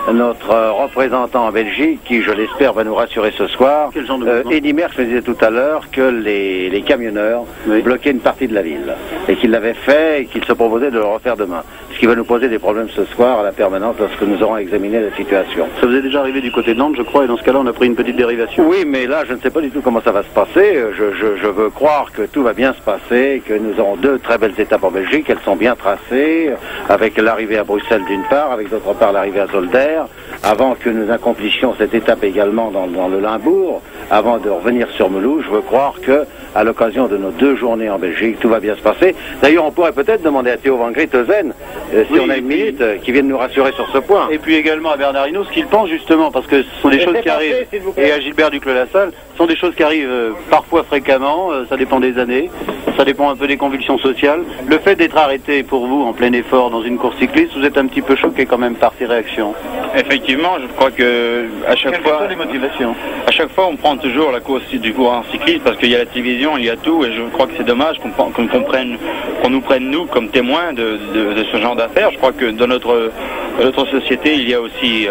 représentant en Belgique qui, je l'espère, va nous rassurer ce soir. Quel genre de mouvement? Eddy Merckx me disait tout à l'heure que les camionneurs bloquaient une partie de la ville et qu'il l'avaient fait et qu'il se proposait de le refaire demain. Ce qui va nous poser des problèmes ce soir à la permanence lorsque nous aurons examiné la situation. Ça vous est déjà arrivé du côté de Nantes, je crois, et dans ce cas-là, on a pris une petite dérivation. Oui, mais là, je ne sais pas du tout comment ça va se passer. Je veux croire que tout va bien se passer, que nous aurons 2 très belles étapes en Belgique. Elles sont bien tracées, avec l'arrivée à Bruxelles d'une part, avec d'autre part l'arrivée à Zolder, avant que nous accomplissions cette étape également dans le Limbourg, avant de revenir sur Mulhouse. Je veux croire que, à l'occasion de nos 2 journées en Belgique, tout va bien se passer. D'ailleurs, on pourrait peut-être demander à Théo Van Grietheusen, si on a une minute, qui vienne nous rassurer sur ce point. Et puis également à Bernard Hinault, ce qu'il pense justement, parce que ce sont des choses qui arrivent, et à Gilbert Duclos-Lassalle, ce sont des choses qui arrivent parfois fréquemment, ça dépend des années, ça dépend un peu des convulsions sociales. Le fait d'être arrêté pour vous en plein effort dans une course cycliste, vous êtes un petit peu choqué quand même par ces réactions. Effectivement, je crois que à chaque fois, quelles sont les motivations? À chaque fois, on prend toujours la course du coureur cycliste parce qu'il y a la télévision, il y a tout, et je crois que c'est dommage qu'on nous prenne nous comme témoins de ce genre d'affaires. Je crois que dans notre société, il y a aussi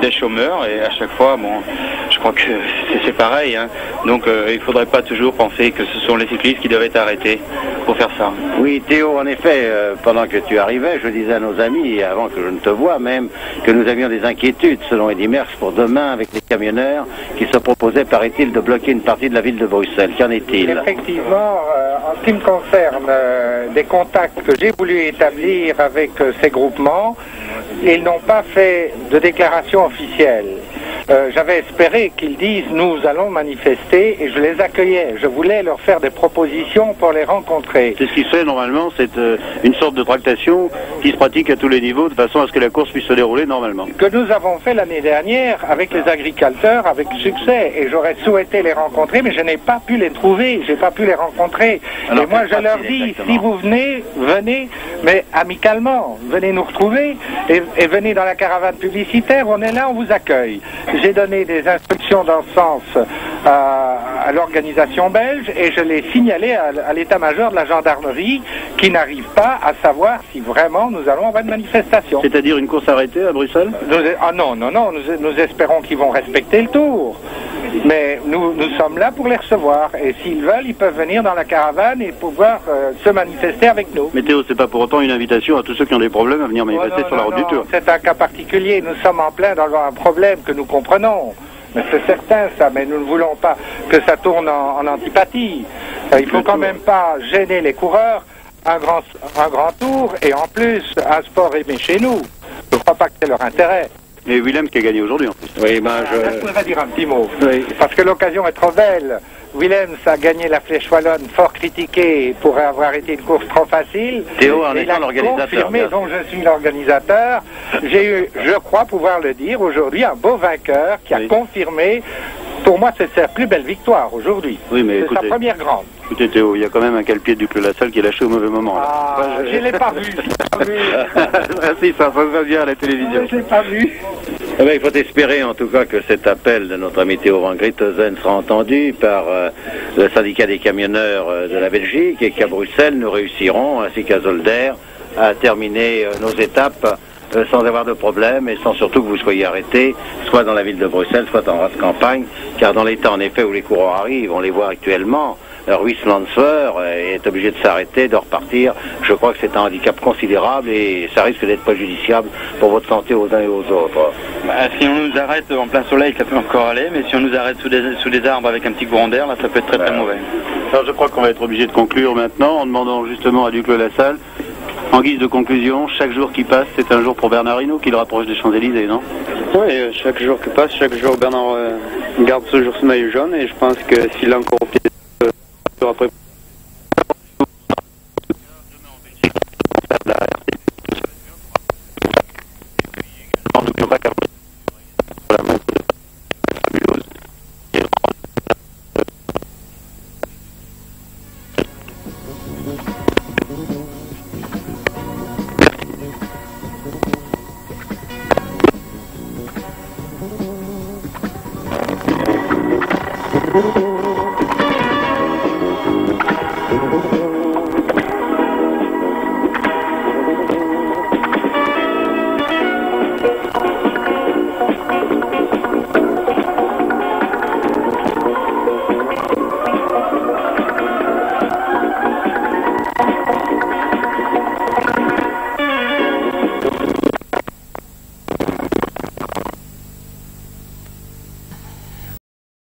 des chômeurs, et à chaque fois, bon, je crois que c'est pareil. Hein. Donc, il ne faudrait pas toujours penser que ce sont les cyclistes qui doivent être arrêtés pour faire ça. Oui, Théo, en effet, pendant que tu arrivais, je disais à nos amis, et avant que je ne te voie même, que nous avions des inquiétudes, selon Eddy Merckx, pour demain avec les camionneurs qui se proposaient, paraît-il, de bloquer une partie de la ville de Bruxelles. Qu'en est-il? Effectivement, en ce qui me concerne, des contacts que j'ai voulu établir avec ces groupements, ils n'ont pas fait de déclaration officielle. J'avais espéré qu'ils disent « nous allons manifester » et je les accueillais. Je voulais leur faire des propositions pour les rencontrer. C'est ce qui se fait normalement, c'est une sorte de tractation qui se pratique à tous les niveaux de façon à ce que la course puisse se dérouler normalement. Que nous avons fait l'année dernière avec les agriculteurs avec succès, et j'aurais souhaité les rencontrer mais je n'ai pas pu les trouver, j'ai pas pu les rencontrer. Alors, et moi je leur dis, si vous venez, mais amicalement, venez nous retrouver et venez dans la caravane publicitaire, on est là, on vous accueille. J'ai donné des instructions dans ce sens à l'organisation belge et je l'ai signalé à l'état-major de la gendarmerie qui n'arrive pas à savoir si vraiment nous allons avoir une manifestation. C'est-à-dire une course arrêtée à Bruxelles? Non, nous espérons qu'ils vont respecter le tour. Mais nous sommes là pour les recevoir et s'ils veulent, ils peuvent venir dans la caravane et pouvoir se manifester avec nous. Mais Théo, c'est pas pour autant une invitation à tous ceux qui ont des problèmes à venir manifester sur la route du Tour. C'est un cas particulier, nous sommes en plein dans un problème que nous comprenons. Mais c'est certain ça, mais nous ne voulons pas que ça tourne en antipathie. Il faut quand même pas gêner les coureurs, un grand tour et en plus un sport aimé chez nous. Je ne crois pas que c'est leur intérêt. Et Willem qui a gagné aujourd'hui en plus. Oui, je voudrais dire un petit mot. Oui. Parce que l'occasion est trop belle. Willems a gagné la Flèche Wallonne, fort critiqué pour avoir été une course trop facile. Théo en étant l'organisateur. Confirmé, donc je suis l'organisateur. J'ai eu, je crois pouvoir le dire aujourd'hui, un beau vainqueur qui a confirmé Pour moi, c'est sa plus belle victoire aujourd'hui. Oui, mais c'est écoutez, sa première grande. Écoutez Théo, il y a quand même un cale-pied du Lassalle qui est lâché au mauvais moment. Ah, je ne l'ai pas vu. Merci, ça va bien à la télévision. Je ne l'ai pas vu. Eh bien, il faut espérer en tout cas que cet appel de notre ami Théo Van Griethausen sera entendu par le syndicat des camionneurs de la Belgique et qu'à Bruxelles nous réussirons, ainsi qu'à Zolder, à terminer nos étapes sans avoir de problème et sans surtout que vous soyez arrêtés, soit dans la ville de Bruxelles, soit en race campagne, car dans les temps en effet où les coureurs arrivent, on les voit actuellement, Ruiz Lancer est obligé de s'arrêter, de repartir. Je crois que c'est un handicap considérable et ça risque d'être préjudiciable pour votre santé aux uns et aux autres. Si on nous arrête en plein soleil, ça peut encore aller, mais si on nous arrête sous des arbres avec un petit courant d'air, là, ça peut être très très mauvais. Alors je crois qu'on va être obligé de conclure maintenant en demandant justement à Duclos Lassalle, en guise de conclusion, chaque jour qui passe, c'est un jour pour Bernard Hinault qui le rapproche des Champs-Élysées, non? Oui, chaque jour qui passe, chaque jour Bernard garde ce jour ce maillot jaune et je pense que s'il a encore au pied après